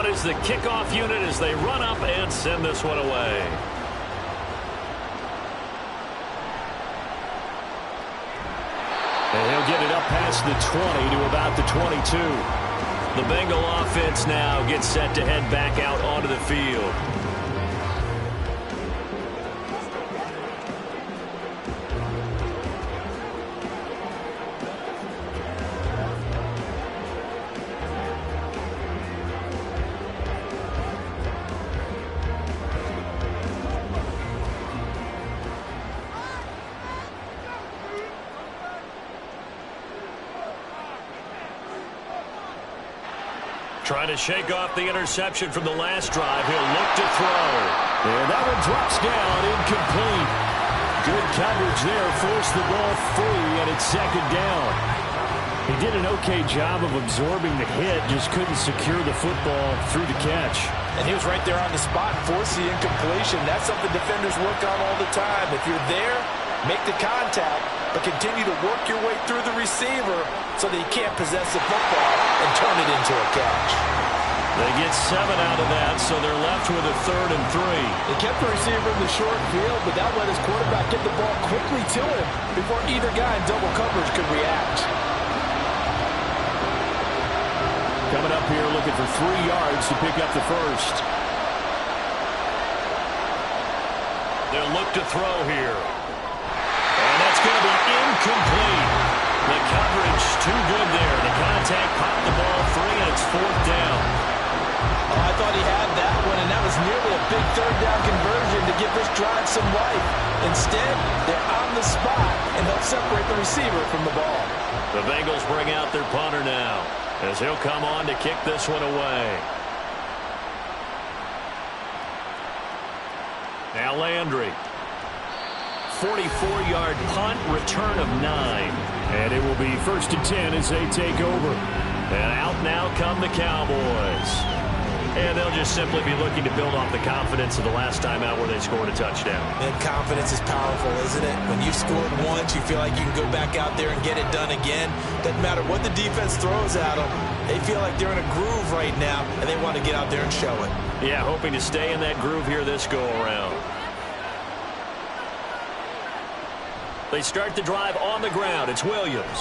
Is the kickoff unit as they run up and send this one away. And he'll get it up past the 20 to about the 22. The Bengal offense now gets set to head back out onto the field. Trying to shake off the interception from the last drive. He'll look to throw. And that one drops down, incomplete. Good coverage there, forced the ball free, and it's 2nd down. He did an okay job of absorbing the hit, just couldn't secure the football through the catch. And he was right there on the spot, forced the incompletion. That's something defenders work on all the time. If you're there, make the contact, but continue to work your way through the receiver so that he can't possess the football and turn it into a catch. They get 7 out of that, so they're left with a 3rd and 3. They kept the receiver in the short field, but that let his quarterback get the ball quickly to him before either guy in double coverage could react. Coming up here looking for 3 yards to pick up the first. They'll look to throw here. And that's going to be incomplete. The coverage too good there. The contact popped the ball free, and it's 4th down. Oh, I thought he had that one, and that was nearly a big 3rd down conversion to give this drive some life. Instead, they're on the spot and help separate the receiver from the ball. The Bengals bring out their punter now as he'll come on to kick this one away. Now Landry. 44-yard punt, return of 9. And it will be 1st and 10 as they take over. And out now come the Cowboys. And they'll just simply be looking to build off the confidence of the last time out where they scored a touchdown. And confidence is powerful, isn't it? When you've scored once, you feel like you can go back out there and get it done again. Doesn't matter what the defense throws at them. They feel like they're in a groove right now, and they want to get out there and show it. Yeah, hoping to stay in that groove here this go-around. They start the drive on the ground. It's Williams.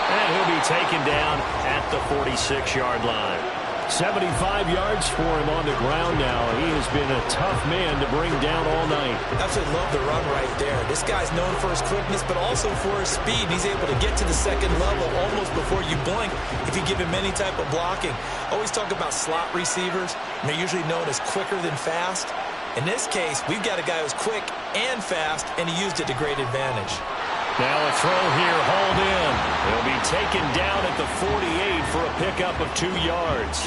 And he'll be taken down at the 46-yard line. 75 yards for him on the ground now. He has been a tough man to bring down all night. Absolutely love the run right there. This guy's known for his quickness, but also for his speed. He's able to get to the second level almost before you blink if you give him any type of blocking. Always talk about slot receivers, and they're usually known as quicker than fast. In this case, we've got a guy who's quick and fast, and he used it to great advantage. Now a throw here, hauled in. He'll be taken down at the 48 for a pickup of 2 yards.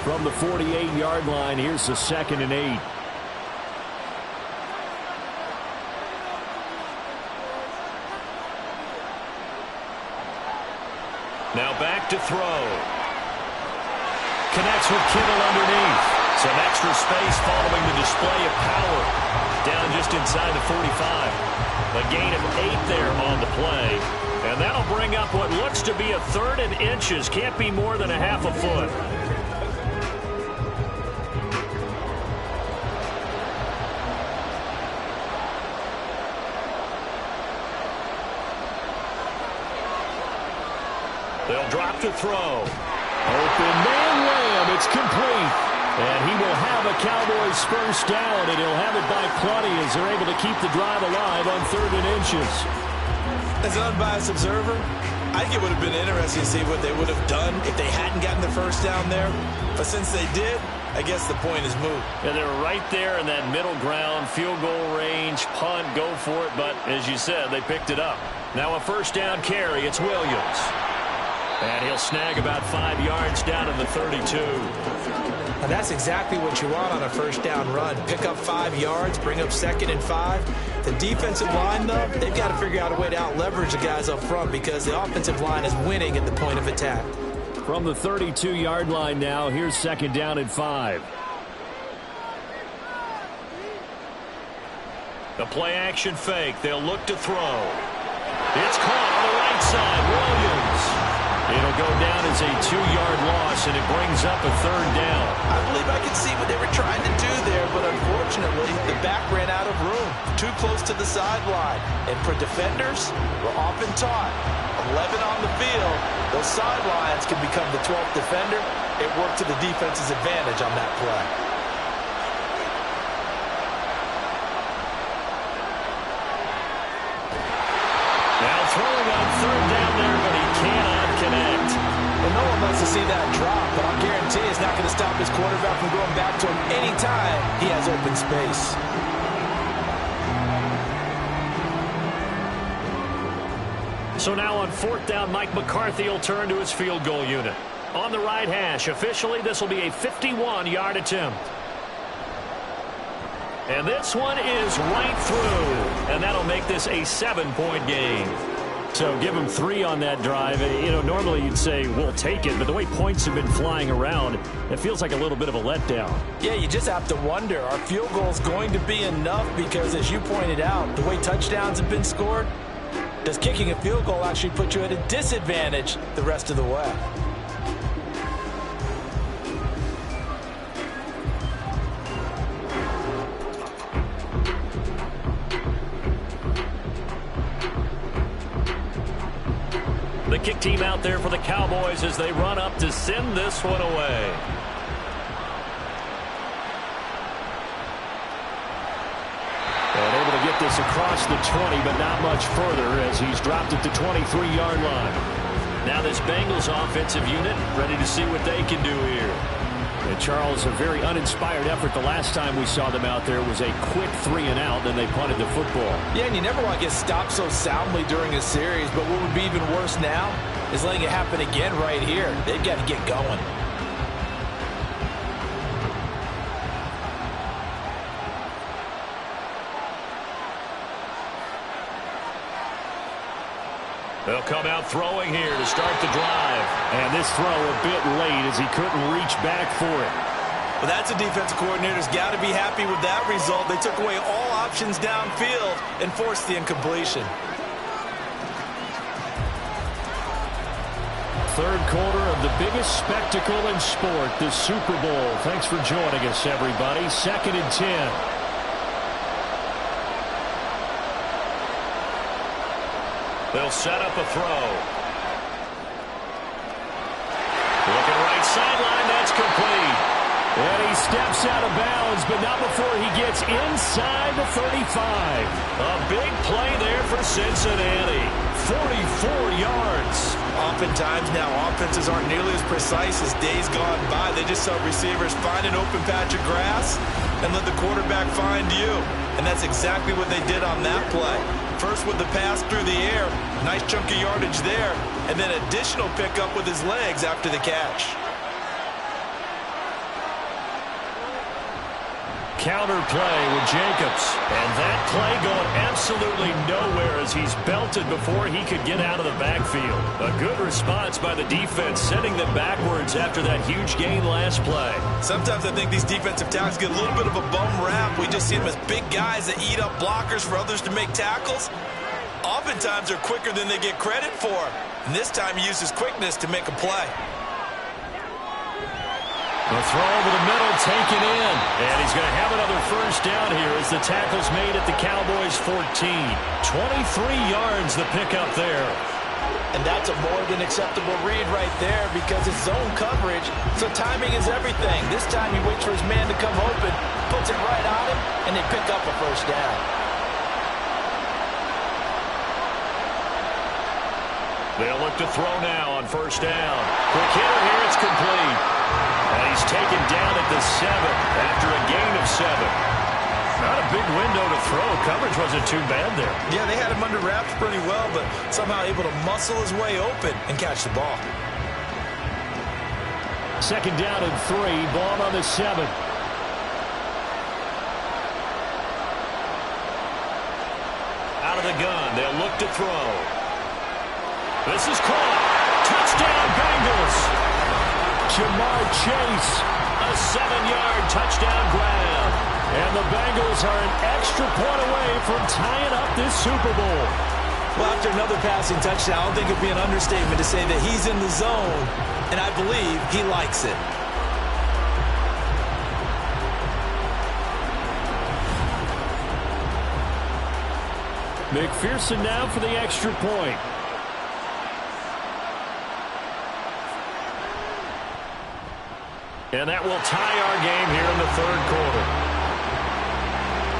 From the 48-yard line, here's the 2nd and 8. Now back to throw. Connects with Kittle underneath. Some extra space following the display of power. Down just inside the 45. A gain of 8 there on the play. And that'll bring up what looks to be a 3rd and inches. Can't be more than a half a foot. They'll drop to throw. Open man layup. It's complete. And he will have a Cowboys first down, and he'll have it by plenty as they're able to keep the drive alive on 3rd and inches. As an unbiased observer, I think it would have been interesting to see what they would have done if they hadn't gotten the first down there. But since they did, I guess the point is moot. Yeah, they're right there in that middle ground, field goal range, punt, go for it. But as you said, they picked it up. Now a first down carry. It's Williams. And he'll snag about 5 yards down to the 32. And that's exactly what you want on a first down run. Pick up 5 yards, bring up 2nd and 5. The defensive line, though, they've got to figure out a way to out-leverage the guys up front because the offensive line is winning at the point of attack. From the 32-yard line now, here's 2nd down and 5. The play-action fake. They'll look to throw. It's caught on the right side. Williams. It'll go down as a 2-yard loss, and it brings up a 3rd down. I believe I can see what they were trying to do there, but unfortunately, the back ran out of room. Too close to the sideline. And for defenders, we're often taught, 11 on the field, those sidelines can become the 12th defender. It worked to the defense's advantage on that play. Now throwing on 3rd down there, but he cannot connect. Well, no one wants to see that drop, but I'll guarantee it's not going to stop his quarterback from going back to him anytime he has open space. So now on 4th down, Mike McCarthy will turn to his field goal unit. On the right hash, officially this will be a 51-yard attempt. And this one is right through. And that'll make this a 7-point game. So give him 3 on that drive. You know, normally you'd say, we'll take it. But the way points have been flying around, it feels like a little bit of a letdown. Yeah, you just have to wonder, are field goals going to be enough? Because as you pointed out, the way touchdowns have been scored, does kicking a field goal actually put you at a disadvantage the rest of the way? The kick team out there for the Cowboys as they run up to send this one away. And able to get this across the 20, but not much further as he's dropped it to 23-yard line. Now this Bengals offensive unit ready to see what they can do here. And Charles, a very uninspired effort. The last time we saw them out there was a quick 3-and-out, then they punted the football. Yeah, and you never want to get stopped so soundly during a series, but what would be even worse now is letting it happen again right here. They've got to get going. They'll come out throwing here to start the drive. And this throw a bit late as he couldn't reach back for it. Well, that's a defensive coordinator's got to be happy with that result. They took away all options downfield and forced the incompletion. third quarter of the biggest spectacle in sport, the Super Bowl. Thanks for joining us, everybody. 2nd and 10. They'll set up a throw. Looking right sideline, that's complete. And he steps out of bounds, but not before he gets inside the 35. A big play there for Cincinnati. 44 yards. Oftentimes now, offenses aren't nearly as precise as days gone by. They just saw receivers find an open patch of grass and let the quarterback find you. And that's exactly what they did on that play. First with the pass through the air, nice chunk of yardage there, and then additional pickup with his legs after the catch. Counter play with Jacobs. And that play going absolutely nowhere as he's belted before he could get out of the backfield. A good response by the defense, sending them backwards after that huge gain last play. Sometimes I think these defensive tackles get a little bit of a bum rap. We just see them as big guys that eat up blockers for others to make tackles. Oftentimes they're quicker than they get credit for. And this time he used his quickness to make a play. The throw over the middle, taken in. And he's going to have another first down here as the tackle's made at the Cowboys 14. 23 yards the pickup there. And that's a more than acceptable read right there because it's zone coverage, so timing is everything. This time he waits for his man to come open, puts it right on him, and they pick up a first down. They'll look to throw now on first down. Quick hitter here, it's complete. And he's taken down at the 7 after a gain of 7. Not a big window to throw. Coverage wasn't too bad there. Yeah, they had him under wraps pretty well, but somehow able to muscle his way open and catch the ball. 2nd down and 3. Ball on the 7. Out of the gun, they'll look to throw. This is caught. Touchdown, Bengals. Jamar Chase. A 7-yard touchdown grab. And the Bengals are an extra point away from tying up this Super Bowl. Well, after another passing touchdown, I don't think it would be an understatement to say that he's in the zone, and I believe he likes it. McPherson now for the extra point. And that will tie our game here in the third quarter.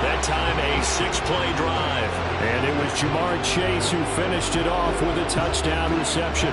That time a 6-play drive. And it was Jamar Chase who finished it off with a touchdown reception.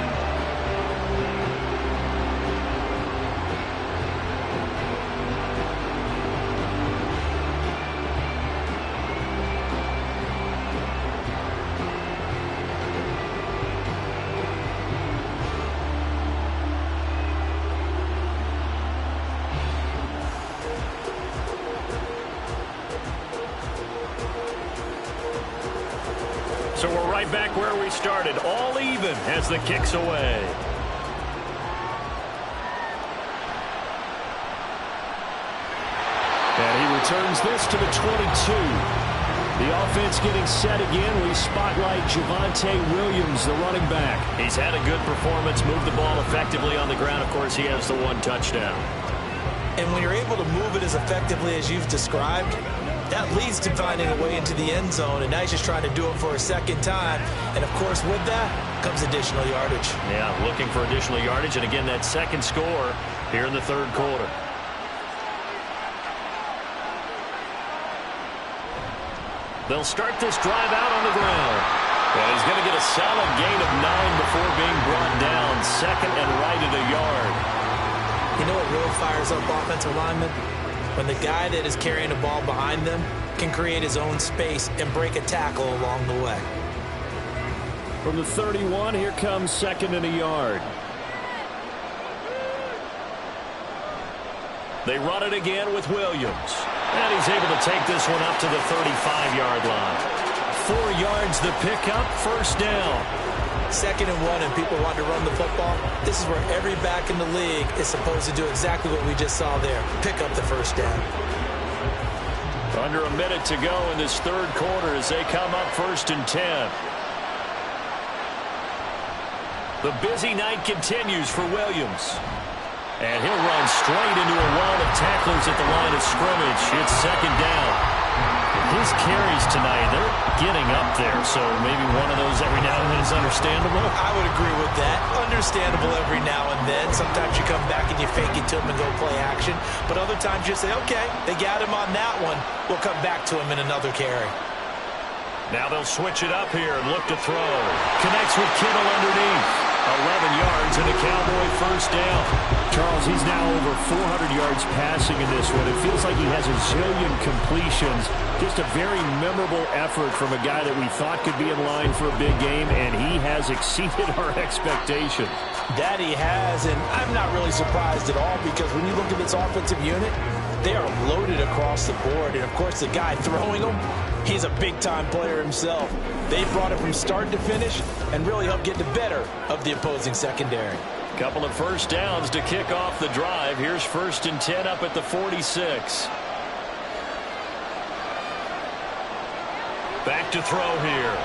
So we're right back where we started, all even as the kick's away. And he returns this to the 22. The offense getting set again. We spotlight Javonte Williams, the running back. He's had a good performance, moved the ball effectively on the ground. Of course, he has the 1 touchdown. And when you're able to move it as effectively as you've described, that leads to finding a way into the end zone, and now he's just trying to do it for a second time. And, of course, with that comes additional yardage. Yeah, looking for additional yardage, and again, that second score here in the third quarter. They'll start this drive out on the ground. And he's going to get a solid gain of 9 before being brought down. 2nd and right at a yard. You know what really fires up offensive linemen? When the guy that is carrying the ball behind them can create his own space and break a tackle along the way. From the 31, here comes 2nd and a yard. They run it again with Williams. And he's able to take this one up to the 35-yard line. 4 yards the pickup, first down. 2nd and 1, and people want to run the football. This is where every back in the league is supposed to do exactly what we just saw there. Pick up the first down. Under a minute to go in this third quarter as they come up 1st and 10. The busy night continues for Williams. And he'll run straight into a wall of tacklers at the line of scrimmage. It's second down. His carries tonight, they're getting up there. So maybe one of those every now and then is understandable. I would agree with that. Understandable every now and then. Sometimes you come back and you fake it to him and go play action. But other times you say, okay, they got him on that one. We'll come back to him in another carry. Now they'll switch it up here and look to throw. Connects with Kittle underneath. 11 yards and a Cowboy first down. Charles, he's now over 400 yards passing in this one. It feels like he has a zillion completions. Just a very memorable effort from a guy that we thought could be in line for a big game, and he has exceeded our expectations. That he has, and I'm not really surprised at all because when you look at this offensive unit, they are loaded across the board. And, of course, the guy throwing them, he's a big-time player himself. They brought it from start to finish and really helped get the better of the opposing secondary. Couple of first downs to kick off the drive. Here's 1st and 10 up at the 46. Back to throw here.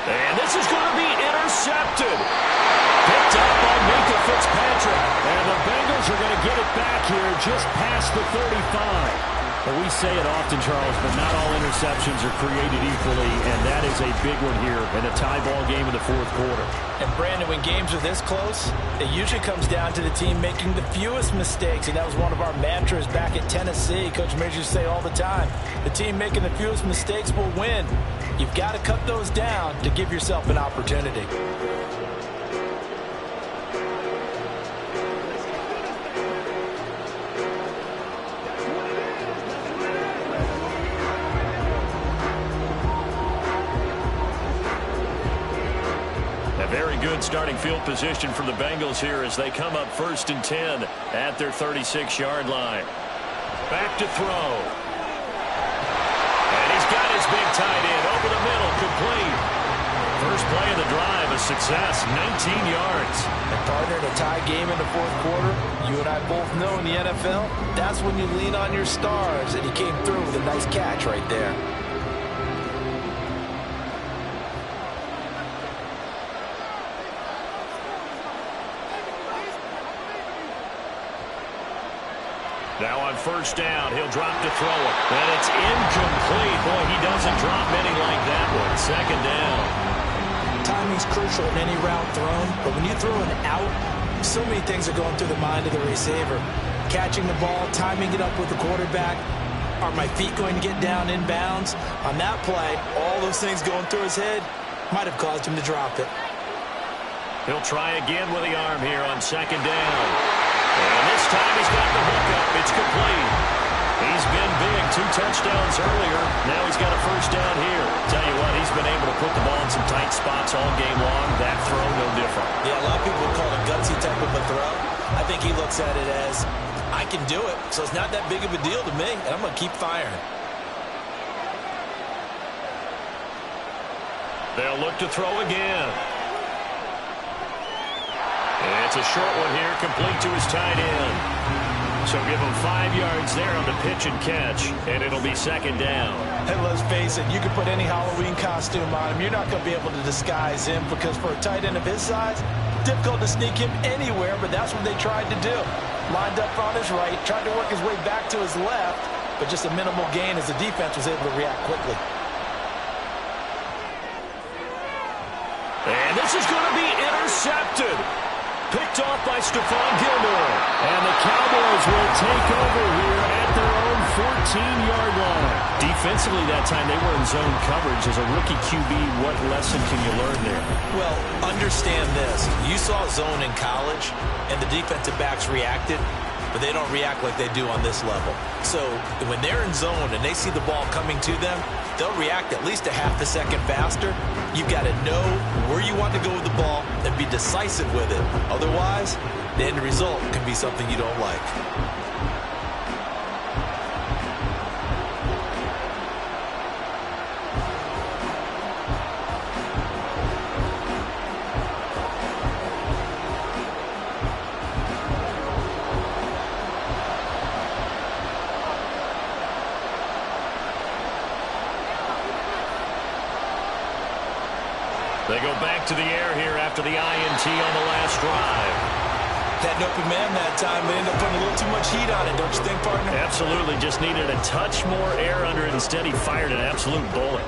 And this is going to be intercepted. Picked up by Minka Fitzpatrick. And the Bengals are going to get it back here just past the 35. Well, we say it often, Charles, but not all interceptions are created equally, and that is a big one here in a tie ball game in the fourth quarter. And, Brandon, when games are this close, it usually comes down to the team making the fewest mistakes, and that was one of our mantras back at Tennessee. Coach Major used to say all the time, the team making the fewest mistakes will win. You've got to cut those down to give yourself an opportunity. Very good starting field position for the Bengals here as they come up 1st and 10 at their 36-yard line. Back to throw. And he's got his big tight end over the middle, complete. First play of the drive, a success, 19 yards. And partner, in a tie game in the fourth quarter, you and I both know in the NFL, that's when you lean on your stars, and he came through with a nice catch right there. Now on first down, he'll drop to throw it. And it's incomplete. Boy, he doesn't drop many like that one. Second down. Timing's crucial in any route thrown, but when you throw an out, so many things are going through the mind of the receiver. Catching the ball, timing it up with the quarterback. Are my feet going to get down in bounds? On that play, all those things going through his head might have caused him to drop it. He'll try again with the arm here on second down. And this time he's got the hook up. It's complete. He's been big. 2 touchdowns earlier. Now he's got a first down here. Tell you what, he's been able to put the ball in some tight spots all game long. That throw, no different. Yeah, a lot of people would call it a gutsy type of a throw. I think he looks at it as, I can do it, so it's not that big of a deal to me, and I'm going to keep firing. They'll look to throw again. And it's a short one here, complete to his tight end. So give him 5 yards there on the pitch and catch, and it'll be second down. And let's face it, you can put any Halloween costume on him. You're not going to be able to disguise him because for a tight end of his size, difficult to sneak him anywhere, but that's what they tried to do. Lined up on his right, tried to work his way back to his left, but just a minimal gain as the defense was able to react quickly. And this is going to be intercepted. Picked off by Stephon Gilmore. And the Cowboys will take over here at their own 14-yard line. Defensively that time, they were in zone coverage. As a rookie QB, what lesson can you learn there? Well, understand this. You saw zone in college, and the defensive backs reacted, but they don't react like they do on this level. So when they're in zone and they see the ball coming to them, they'll react at least a half a second faster. You've got to know where you want to go with the ball and be decisive with it. Otherwise, the end result can be something you don't like. They go back to the air here after the INT on the last drive. Had an open man that time, but ended up putting a little too much heat on it, don't you think, partner? Absolutely. Just needed a touch more air under it. Instead, he fired an absolute bullet.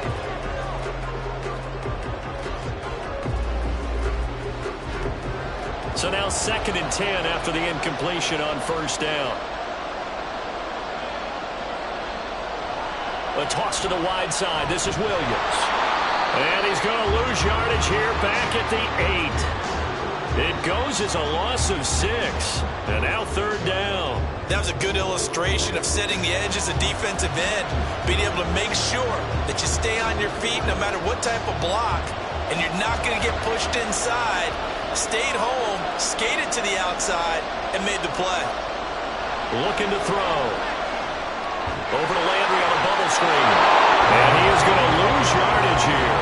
So now 2nd and 10 after the incompletion on first down. A toss to the wide side. This is Williams. And he's going to lose yardage here back at the 8. It goes as a loss of 6. And now 3rd down. That was a good illustration of setting the edge as a defensive end, being able to make sure that you stay on your feet no matter what type of block, and you're not going to get pushed inside. Stayed home, skated to the outside, and made the play. Looking to throw. Over to Landry on a bubble screen. And he is going to lose yardage here.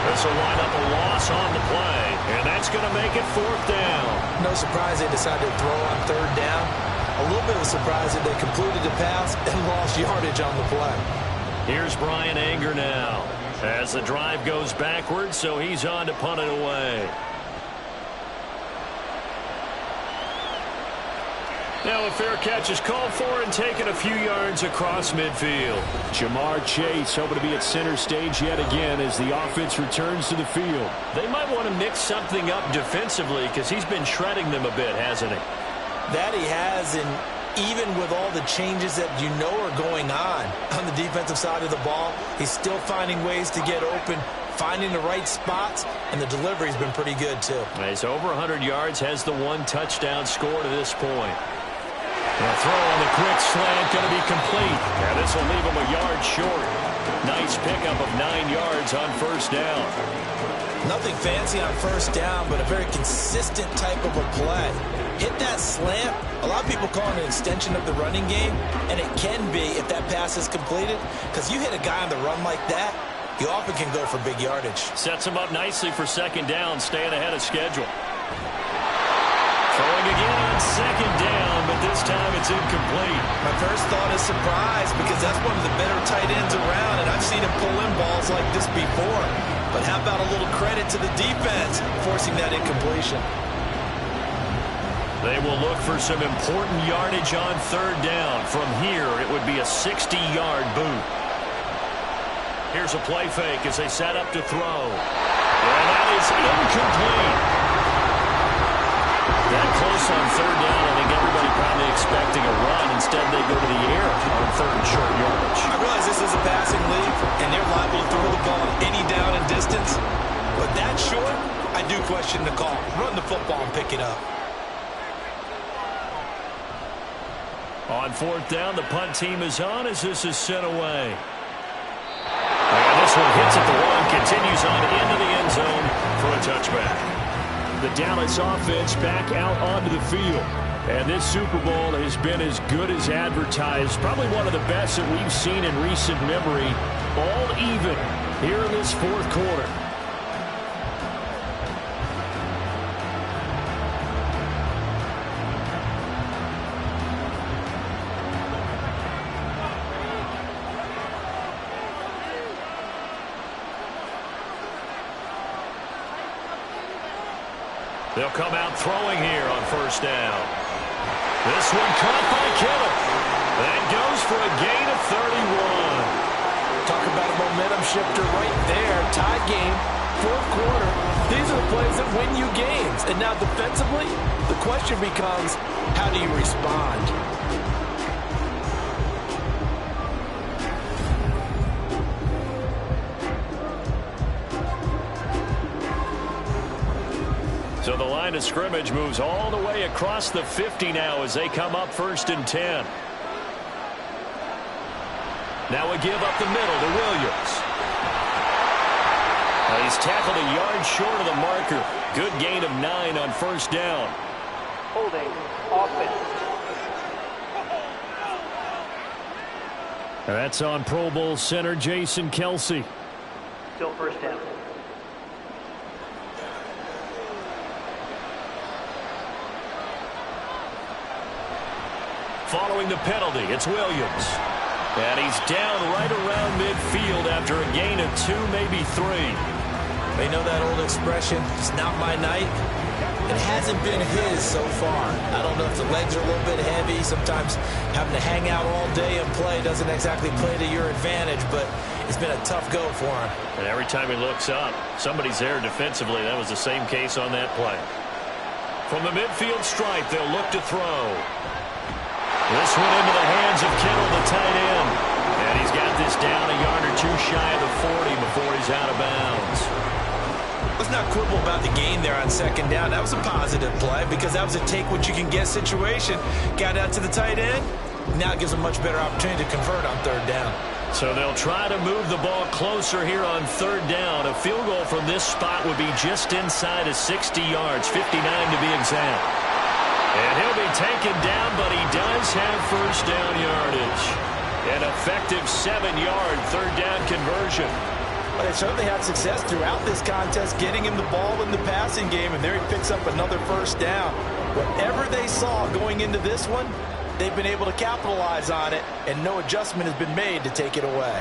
This will wind up a loss on the play. And that's going to make it 4th down. No surprise they decided to throw on 3rd down. A little bit of a surprise that they completed the pass and lost yardage on the play. Here's Brian Anger now. As the drive goes backwards, so he's on to punt it away. Now a fair catch is called for and taken a few yards across midfield. Jamar Chase hoping to be at center stage yet again as the offense returns to the field. They might want to mix something up defensively because he's been shredding them a bit, hasn't he? That he has, and even with all the changes that you know are going on the defensive side of the ball, he's still finding ways to get open, finding the right spots, and the delivery's been pretty good too. He's over 100 yards, has the 1 touchdown score to this point. The throw on the quick slant going to be complete. And this will leave him a yard short. Nice pickup of 9 yards on first down. Nothing fancy on first down, but a very consistent type of a play. Hit that slant. A lot of people call it an extension of the running game, and it can be if that pass is completed, because you hit a guy on the run like that, you often can go for big yardage. Sets him up nicely for 2nd down, staying ahead of schedule. Throwing again on 2nd down, but this time it's incomplete. My first thought is surprise, because that's one of the better tight ends around, and I've seen him pull in balls like this before. But how about a little credit to the defense forcing that incompletion? They will look for some important yardage on 3rd down. From here, it would be a 60-yard boot. Here's a play fake as they set up to throw. And that is incomplete. That close on 3rd down, I think everybody probably expecting a run. Instead, they go to the air on 3rd and short yardage. I realize this is a passing league, and they're liable to throw the ball any down and distance. But that short, I do question the call. Run the football and pick it up. On 4th down, the punt team is on as this is sent away. And this one hits at the 1, continues on into the end zone for a touchback. The Dallas offense back out onto the field. And this Super Bowl has been as good as advertised. Probably one of the best that we've seen in recent memory. All even here in this 4th quarter. They'll come out throwing here on first down. This one caught by Kittle. That goes for a gain of 31. Talk about a momentum shifter right there. Tie game, 4th quarter. These are the plays that win you games. And now defensively, the question becomes, how do you respond? So the line of scrimmage moves all the way across the 50 now as they come up 1st and 10. Now a give up the middle to Williams. Now he's tackled a yard short of the marker. Good gain of 9 on first down. Holding offense. That's on Pro Bowl center Jason Kelce. Still first down. Following the penalty, it's Williams. And he's down right around midfield after a gain of 2, maybe 3. They know that old expression, it's not my night. It hasn't been his so far. I don't know if the legs are a little bit heavy. Sometimes having to hang out all day and play doesn't exactly play to your advantage, but it's been a tough go for him. And every time he looks up, somebody's there defensively. That was the same case on that play. From the midfield stripe, they'll look to throw. This one into the hands of Kittle, the tight end. And he's got this down a yard or two shy of the 40 before he's out of bounds. Let's not quibble about the gain there on second down. That was a positive play because that was a take-what-you-can-get situation. Got out to the tight end. Now it gives a much better opportunity to convert on third down. So they'll try to move the ball closer here on third down. A field goal from this spot would be just inside of 60 yards, 59 to be exact. And he'll be taken down, but he does have first down yardage. An effective 7-yard third down conversion. But they certainly had success throughout this contest, getting him the ball in the passing game, and there he picks up another first down. Whatever they saw going into this one, they've been able to capitalize on it, and no adjustment has been made to take it away.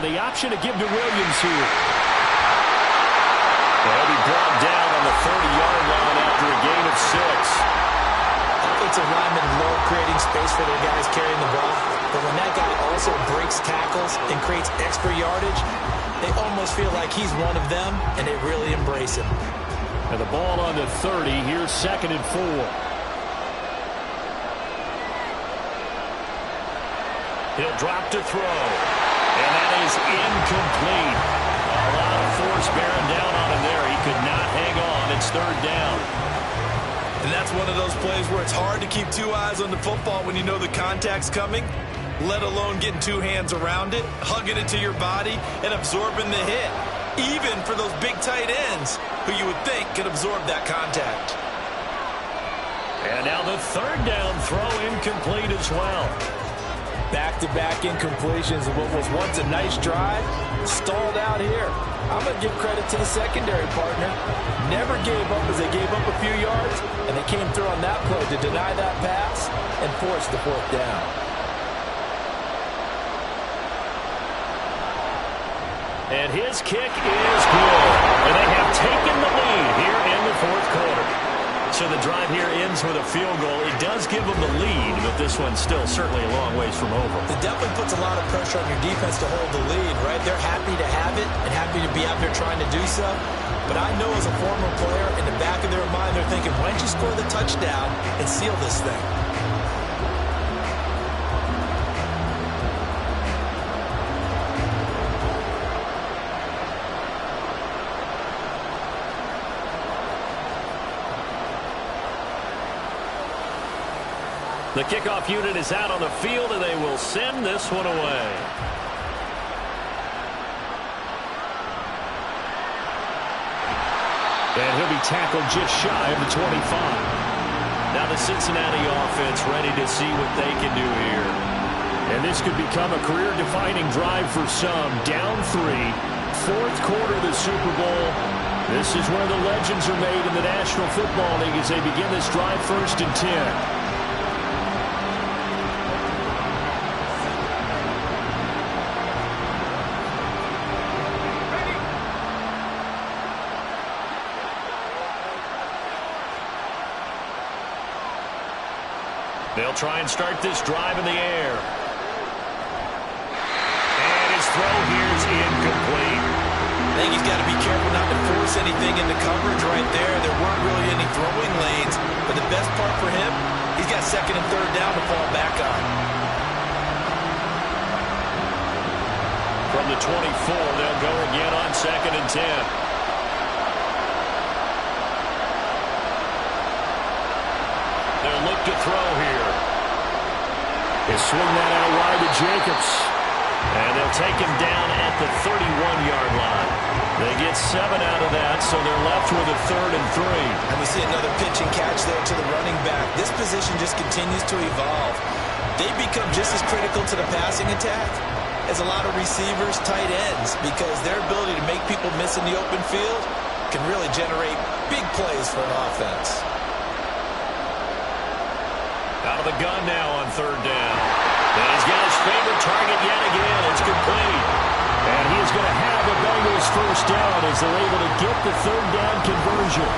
The option to give to Williams here. They'll be brought down on the 30-yard line after a gain of 6. Offensive linemen love creating space for their guys carrying the ball, but when that guy also breaks tackles and creates extra yardage, they almost feel like he's one of them, and they really embrace him. And the ball on the 30, here's 2nd and 4. He'll drop to throw. And that is incomplete. A lot of force bearing down on him there. He could not hang on. It's third down. And that's one of those plays where it's hard to keep two eyes on the football when you know the contact's coming, let alone getting two hands around it, hugging it to your body, and absorbing the hit. Even for those big tight ends who you would think could absorb that contact. And now the third down throw incomplete as well. Back-to-back incompletions of what was once a nice drive, stalled out here. I'm going to give credit to the secondary partner. Never gave up as they gave up a few yards, and they came through on that play to deny that pass and force the fourth down. And his kick is good. And they have taken the lead here in the fourth quarter. So the drive here ends with a field goal. It does give them the lead, but this one's still certainly a long ways from over. It definitely puts a lot of pressure on your defense to hold the lead, right? They're happy to have it and happy to be out there trying to do so. But I know as a former player, in the back of their mind, they're thinking, why don't you score the touchdown and seal this thing? The kickoff unit is out on the field, and they will send this one away. And he'll be tackled just shy of the 25. Now the Cincinnati offense ready to see what they can do here. And this could become a career-defining drive for some. Down 3, fourth quarter of the Super Bowl. This is where the legends are made in the National Football League as they begin this drive 1st and 10. They'll try and start this drive in the air. And his throw here is incomplete. I think he's got to be careful not to force anything into coverage right there. There weren't really any throwing lanes. But the best part for him, he's got 2nd and 3rd down to fall back on. From the 24, they'll go again on 2nd and 10. They'll look to throw here. They swing that out wide to Jacobs. And they'll take him down at the 31-yard line. They get 7 out of that, so they're left with a 3rd and 3. And we see another pitch and catch there to the running back. This position just continues to evolve. They become just as critical to the passing attack as a lot of receivers, tight ends, because their ability to make people miss in the open field can really generate big plays for an offense. Out of the gun now on 3rd down. And he's got his favorite target yet again. It's complete. And he is is going to have a Bengals first down as they're able to get the third down conversion.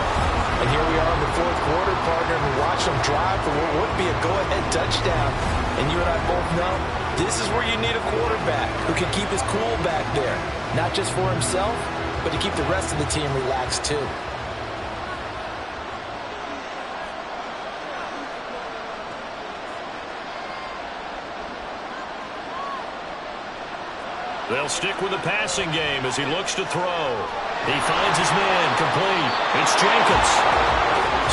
And here we are in the fourth quarter, partner, and we watch them drive for what would be a go-ahead touchdown. And you and I both know this is where you need a quarterback who can keep his cool back there. Not just for himself, but to keep the rest of the team relaxed too. They'll stick with the passing game as he looks to throw. He finds his man, complete. It's Jacobs.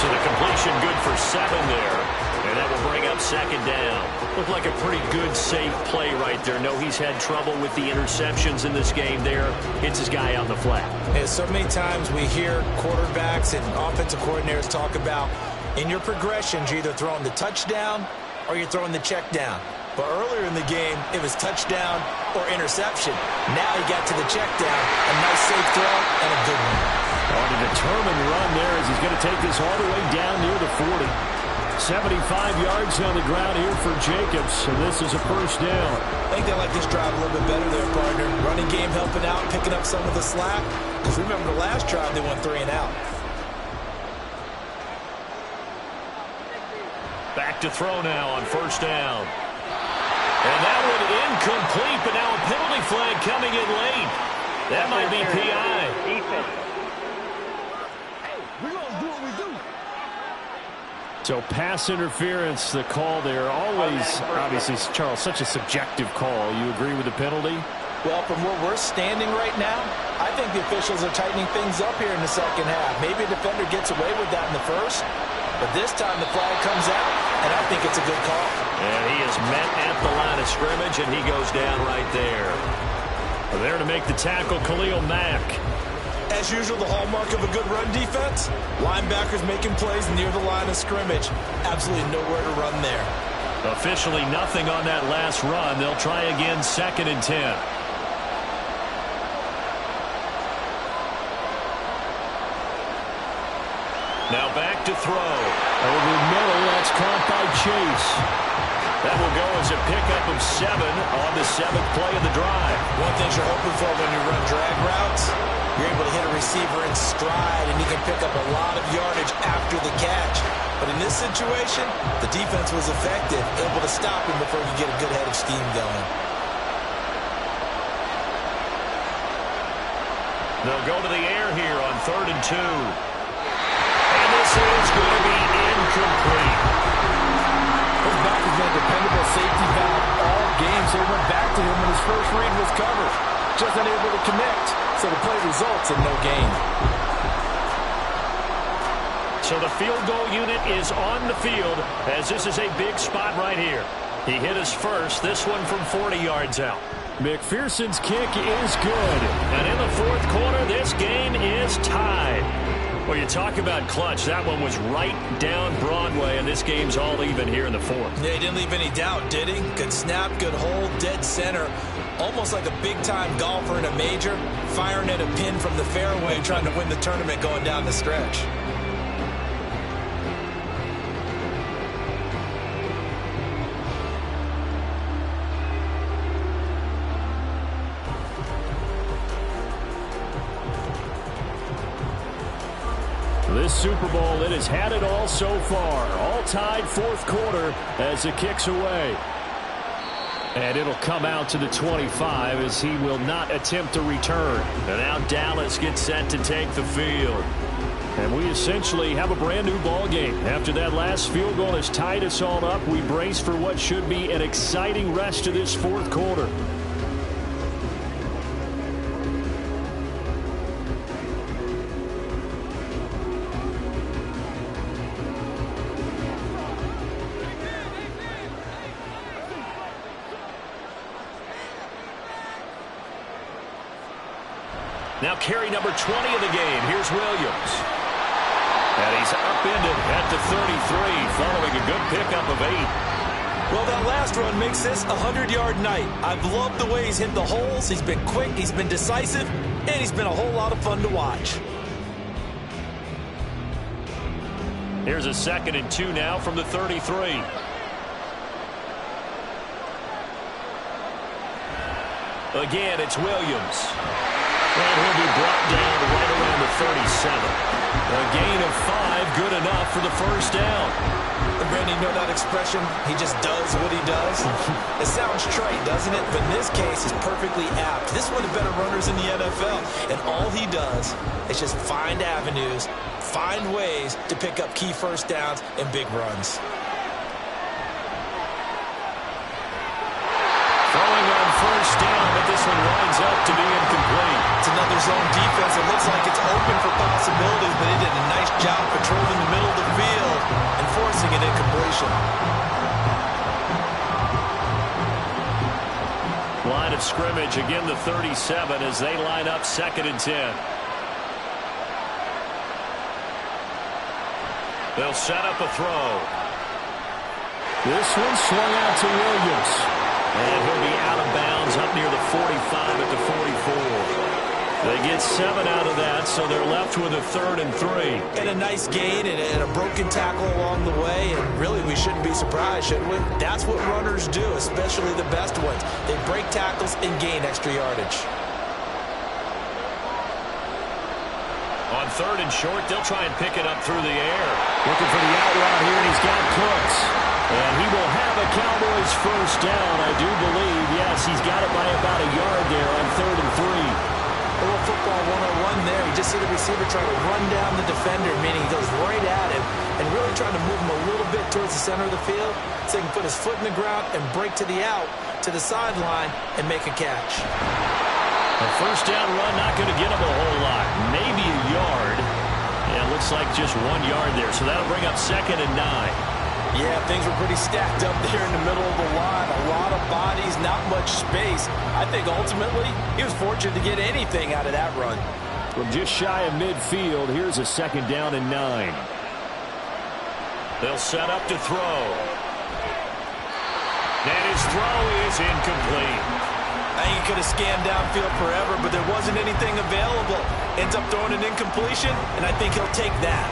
So the completion good for 7 there. And that will bring up second down. Looked like a pretty good, safe play right there. No, he's had trouble with the interceptions in this game there. Hits his guy out in the flat. And so many times we hear quarterbacks and offensive coordinators talk about in your progressions, you're either throwing the touchdown or you're throwing the check down. But earlier in the game, it was touchdown or interception. Now he got to the check down. A nice safe throw and a good one. On a determined run there as he's going to take this all the way down near the 40. 75 yards on the ground here for Jacobs, and this is a first down. I think they like this drive a little bit better there, partner. Running game helping out, picking up some of the slack. Because remember the last drive, they went 3 and out. Back to throw now on first down. And that one incomplete, but now a penalty flag coming in late. That might be PI. Defense. We're going to do what we do. So pass interference, the call there. Always, obviously, Charles, such a subjective call. You agree with the penalty? Well, from where we're standing right now, I think the officials are tightening things up here in the second half. Maybe a defender gets away with that in the first, but this time the flag comes out, and I think it's a good call. And he is met at the line of scrimmage, and he goes down right there. There to make the tackle, Khalil Mack. As usual, the hallmark of a good run defense, linebackers making plays near the line of scrimmage. Absolutely nowhere to run there. Officially nothing on that last run. They'll try again, 2nd and 10. Now back to throw. Over the middle, that's caught by Chase. That will go as a pickup of 7 on the 7th play of the drive. One thing you're hoping for when you run drag routes, you're able to hit a receiver in stride, and he can pick up a lot of yardage after the catch. But in this situation, the defense was effective, able to stop him before you get a good head of steam going. They'll go to the air here on 3rd and 2. And this is going to be incomplete. His back has been a dependable safety valve all game, so he went back to him when his first read was covered. Just unable to connect, so the play results in no gain. So the field goal unit is on the field as this is a big spot right here. He hit his first, this one from 40 yards out. McPherson's kick is good. And in the 4th quarter, this game is tied. Well, you talk about clutch. That one was right down Broadway, and this game's all even here in the 4th. Yeah, he didn't leave any doubt, did he? Good snap, good hold, dead center. Almost like a big-time golfer in a major, firing at a pin from the fairway, trying to win the tournament going down the stretch. This Super Bowl, it has had it all so far. All tied 4th quarter as it kicks away. And it'll come out to the 25 as he will not attempt to return. And now Dallas gets set to take the field. And we essentially have a brand new ball game. After that last field goal has tied us all up, we brace for what should be an exciting rest of this 4th quarter. Now carry number 20 of the game. Here's Williams. And he's upended at the 33 following a good pickup of 8. Well, that last run makes this a 100-yard night. I've loved the way he's hit the holes. He's been quick, he's been decisive, and he's been a whole lot of fun to watch. Here's a 2nd and 2 now from the 33. Again, it's Williams. And he'll be brought down right around the 37. A gain of 5, good enough for the first down. Brandon, you know that expression? He just does what he does. It sounds trite, doesn't it? But in this case, it's perfectly apt. This is one of the better runners in the NFL. And all he does is just find avenues, find ways to pick up key first downs and big runs. Throwing on first down, but this one winds up to be incomplete. It's another zone defense. It looks like it's open for possibilities, but he did a nice job patrolling the middle of the field and forcing an incompletion. Line of scrimmage, again the 37 as they line up 2nd and 10. They'll set up a throw. This one swung out to Williams. And he'll be out of bounds up near the 45 at the 44. They get 7 out of that, so they're left with a 3rd and 3. And a nice gain and a broken tackle along the way, and really we shouldn't be surprised, should we? That's what runners do, especially the best ones. They break tackles and gain extra yardage. On 3rd and short, they'll try and pick it up through the air. Looking for the out route here, and he's got Cooks. And he will have a Cowboys first down, I do believe. Yes, he's got it by about a yard there on 3rd and 3. A little football 101 there. You just see the receiver trying to run down the defender, meaning he goes right at him and really trying to move him a little bit towards the center of the field so he can put his foot in the ground and break to the out, to the sideline, and make a catch. A first down run, not going to get him a whole lot. Maybe a yard. And it looks like just 1 yard there. So that'll bring up 2nd and 9. Yeah, things were pretty stacked up there in the middle of the line. A lot of bodies, not much space. I think ultimately he was fortunate to get anything out of that run. From just shy of midfield, here's a 2nd down and 9. They'll set up to throw. And his throw is incomplete. I think he could have scanned downfield forever, but there wasn't anything available. Ends up throwing an incompletion, and I think he'll take that.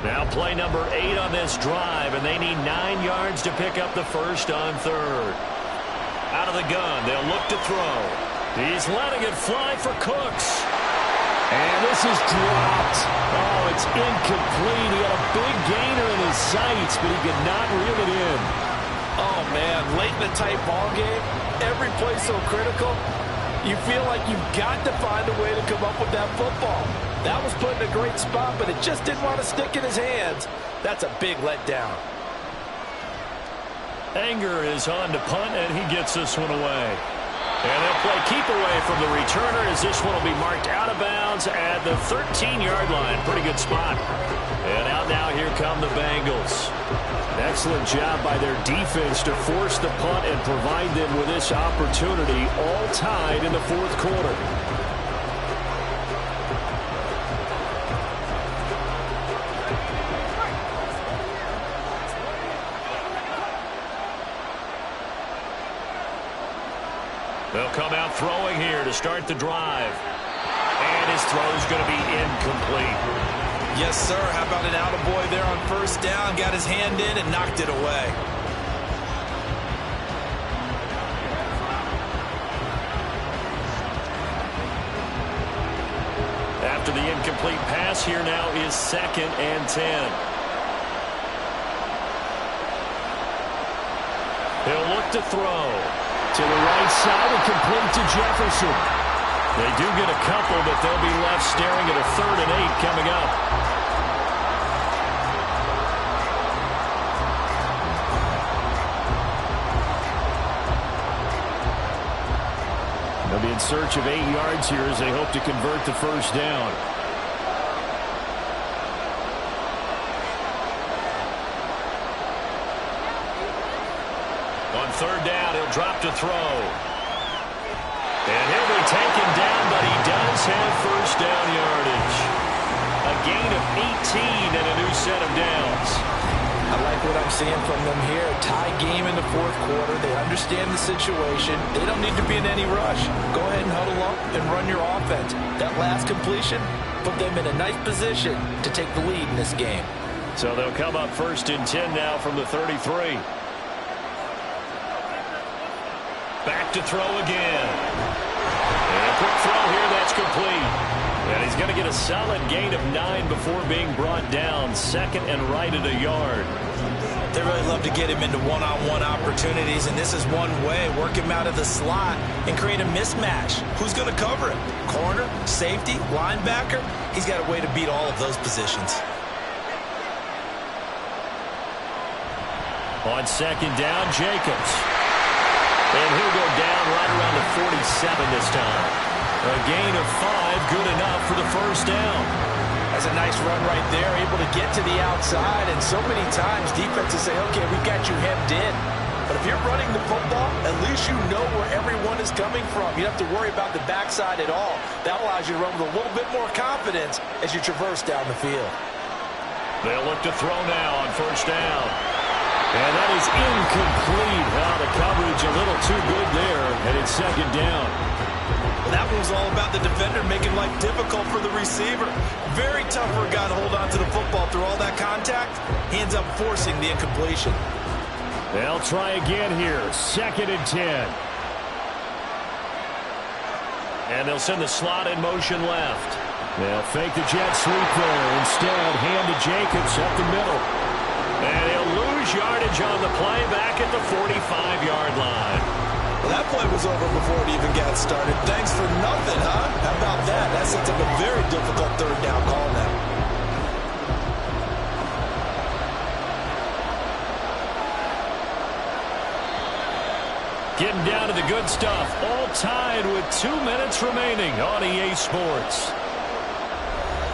Now play number 8 on this drive, and they need 9 yards to pick up the first on 3rd. Out of the gun, they'll look to throw. He's letting it fly for Cooks. And this is dropped. Oh, it's incomplete. He had a big gainer in his sights, but he could not reel it in. Oh, man, late in the tight ball game, every play so critical. You feel like you've got to find a way to come up with that football. That was put in a great spot, but it just didn't want to stick in his hands. That's a big letdown. Anger is on to punt, and he gets this one away. And they'll play keep away from the returner as this one will be marked out of bounds at the 13-yard line. Pretty good spot. And out now, here come the Bengals. Excellent job by their defense to force the punt and provide them with this opportunity, all tied in the 4th quarter. They'll come out throwing here to start the drive. And his throw's going to be incomplete. Yes, sir. How about an attaboy there on first down? Got his hand in and knocked it away. After the incomplete pass, here now is 2nd and 10. He'll look to throw. To the right side and complete to Jefferson. They do get a couple, but they'll be left staring at a 3rd and 8 coming up. They'll be in search of 8 yards here as they hope to convert the first down. On 3rd down, he'll drop to throw. And he'll be taken down, but he does have first down yardage. A gain of 18 and a new set of downs. I like what I'm seeing from them here. A tie game in the 4th quarter. They understand the situation. They don't need to be in any rush. Go ahead and huddle up and run your offense. That last completion put them in a nice position to take the lead in this game. So they'll come up 1st and 10 now from the 33. Back to throw again. And a quick throw here, that's complete. And he's going to get a solid gain of 9 before being brought down. 2nd and right at a yard. They really love to get him into one-on-one opportunities, and this is one way. Work him out of the slot and create a mismatch. Who's going to cover him? Corner, safety, linebacker? He's got a way to beat all of those positions. On 2nd down, Jacobs. And he'll go down right around the 47 this time. A gain of 5, good enough for the 1st down. That's a nice run right there, able to get to the outside. And so many times defenses say, okay, we've got you hemmed in. But if you're running the football, at least you know where everyone is coming from. You don't have to worry about the backside at all. That allows you to run with a little bit more confidence as you traverse down the field. They'll look to throw now on 1st down. And that is incomplete. The coverage a little too good there, and it's 2nd down. Well, that was all about the defender making life difficult for the receiver. Very tough for a guy to hold on to the football through all that contact. He ends up forcing the incompletion. They'll try again here. 2nd and 10. And they'll send the slot in motion left. They'll fake the jet sweep there. Instead, hand to Jacobs up the middle. And he'll lose yardage on the play back at the 45-yard line. Well, that play was over before it even got started. Thanks for nothing, huh? How about that? That sets up a very difficult 3rd down call now. Getting down to the good stuff. All tied with 2 minutes remaining on EA Sports.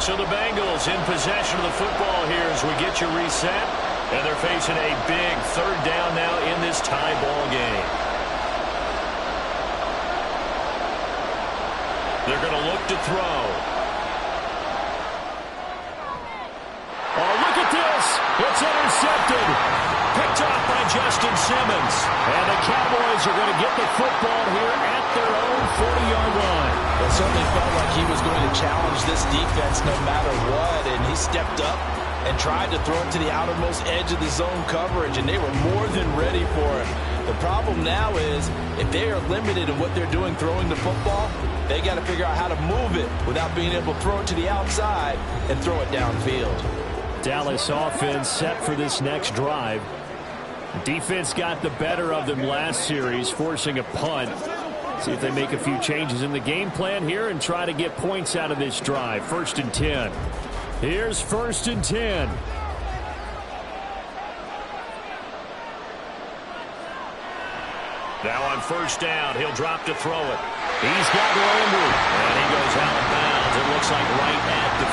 So the Bengals in possession of the football here as we get you reset. And they're facing a big 3rd down now in this tie ball game. They're going to look to throw. Oh, look at this. It's intercepted. Picked off by Justin Simmons. And the Cowboys are going to get the football here at their own 40-yard line. It certainly felt like he was going to challenge this defense no matter what, and he stepped up and tried to throw it to the outermost edge of the zone coverage, and they were more than ready for it. The problem now is if they are limited in what they're doing throwing the football, they got to figure out how to move it without being able to throw it to the outside and throw it downfield. Dallas offense set for this next drive. Defense got the better of them last series, forcing a punt. See if they make a few changes in the game plan here and try to get points out of this drive. 1st and 10. Here's 1st and 10. Now on 1st down, he'll drop to throw it. He's got Landry, and he goes out of bounds. It looks like right at the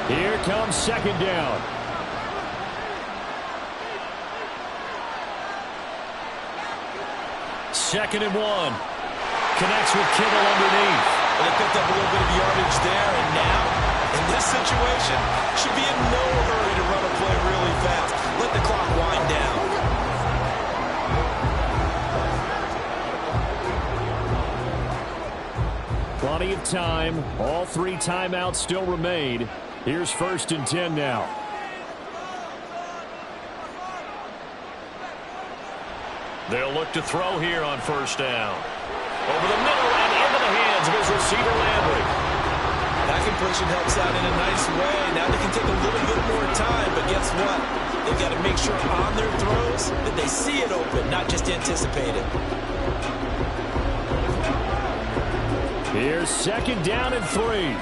50. Here comes 2nd down. Second and 1. Connects with Kittle underneath. They picked up a little bit of yardage there, and now, in this situation, should be in no hurry to run a play really fast. Let the clock wind down. Plenty of time. All 3 timeouts still remain. Here's 1st and 10 now. They'll look to throw here on 1st down. Over the middle and into the hands of his receiver, Landry. That completion helps out in a nice way. Now they can take a little bit more time, but guess what? They've got to make sure on their throws that they see it open, not just anticipate it. Here's 2nd down and 3.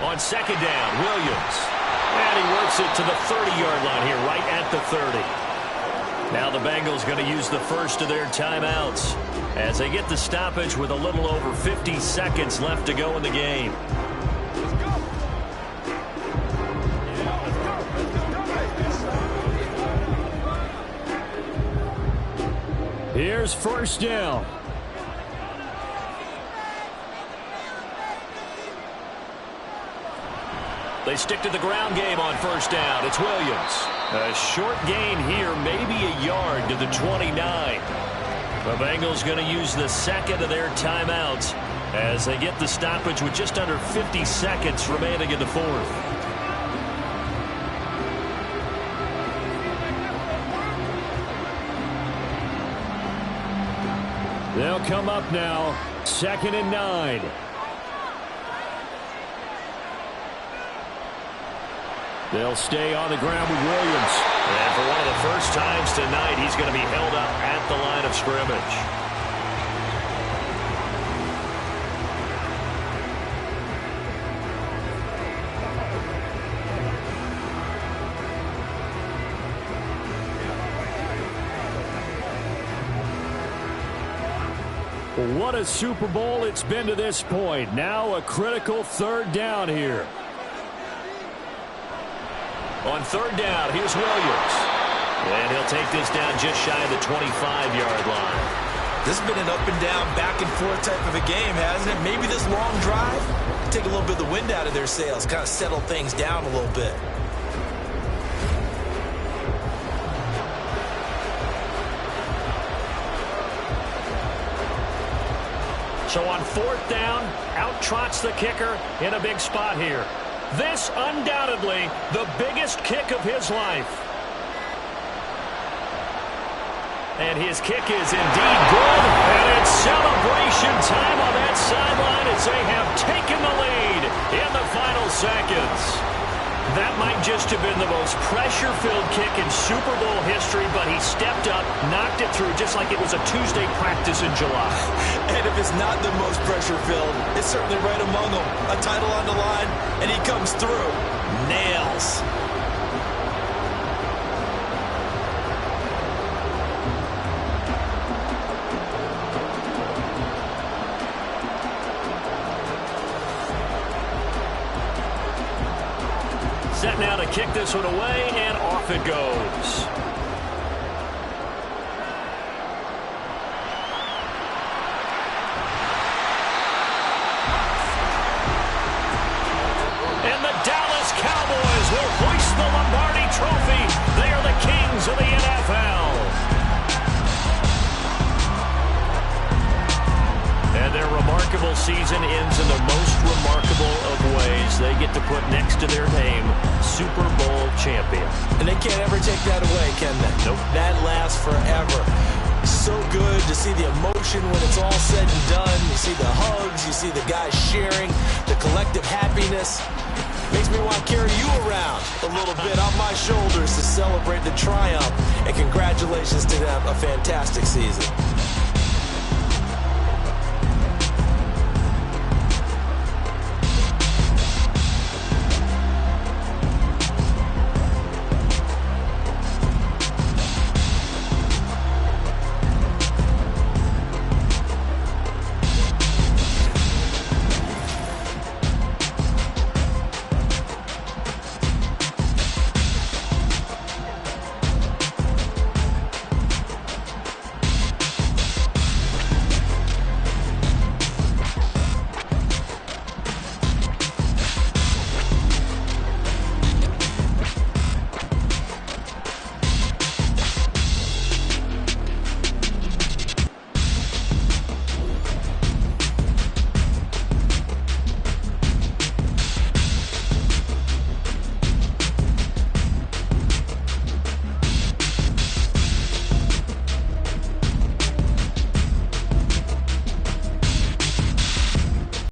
On 2nd down, Williams. And he works it to the 30-yard line here, right at the 30. Now the Bengals going to use the first of their timeouts as they get the stoppage with a little over 50 seconds left to go in the game. Here's 1st down. They stick to the ground game on first down. It's Williams. A short gain here, maybe a yard to the 29. The Bengals going to use the second of their timeouts as they get the stoppage with just under 50 seconds remaining in the fourth. They'll come up now, 2nd and 9. They'll stay on the ground with Williams. And for one of the first times tonight, he's going to be held up at the line of scrimmage. What a Super Bowl it's been to this point. Now a critical 3rd down here. On 3rd down, here's Williams. And he'll take this down just shy of the 25-yard line. This has been an up and down, back and forth type of a game, hasn't it? Maybe this long drive take a little bit of the wind out of their sails, kind of settle things down a little bit. So on 4th down, out trots the kicker in a big spot here. This undoubtedly the biggest kick of his life. And his kick is indeed good. And it's celebration time on that sideline as they have taken the lead in the final seconds. That might just have been the most pressure-filled kick in Super Bowl history, but he stepped up, knocked it through just like it was a Tuesday practice in July. And if it's not the most pressure-filled, it's certainly right among them. A title on the line, and he comes through. Nails. Set now to kick this one away, and off it goes. And the Dallas Cowboys will hoist the Lombardi Trophy. They are the kings of the NFL. And their remarkable season ends in the most remarkable of ways. They get to put next to their name, Super Bowl champion. And they can't ever take that away, can they? Nope. That lasts forever. So good to see the emotion when it's all said and done. You see the hugs, you see the guys sharing, the collective happiness. Makes me want to carry you around a little bit on my shoulders to celebrate the triumph. And congratulations to them, a fantastic season.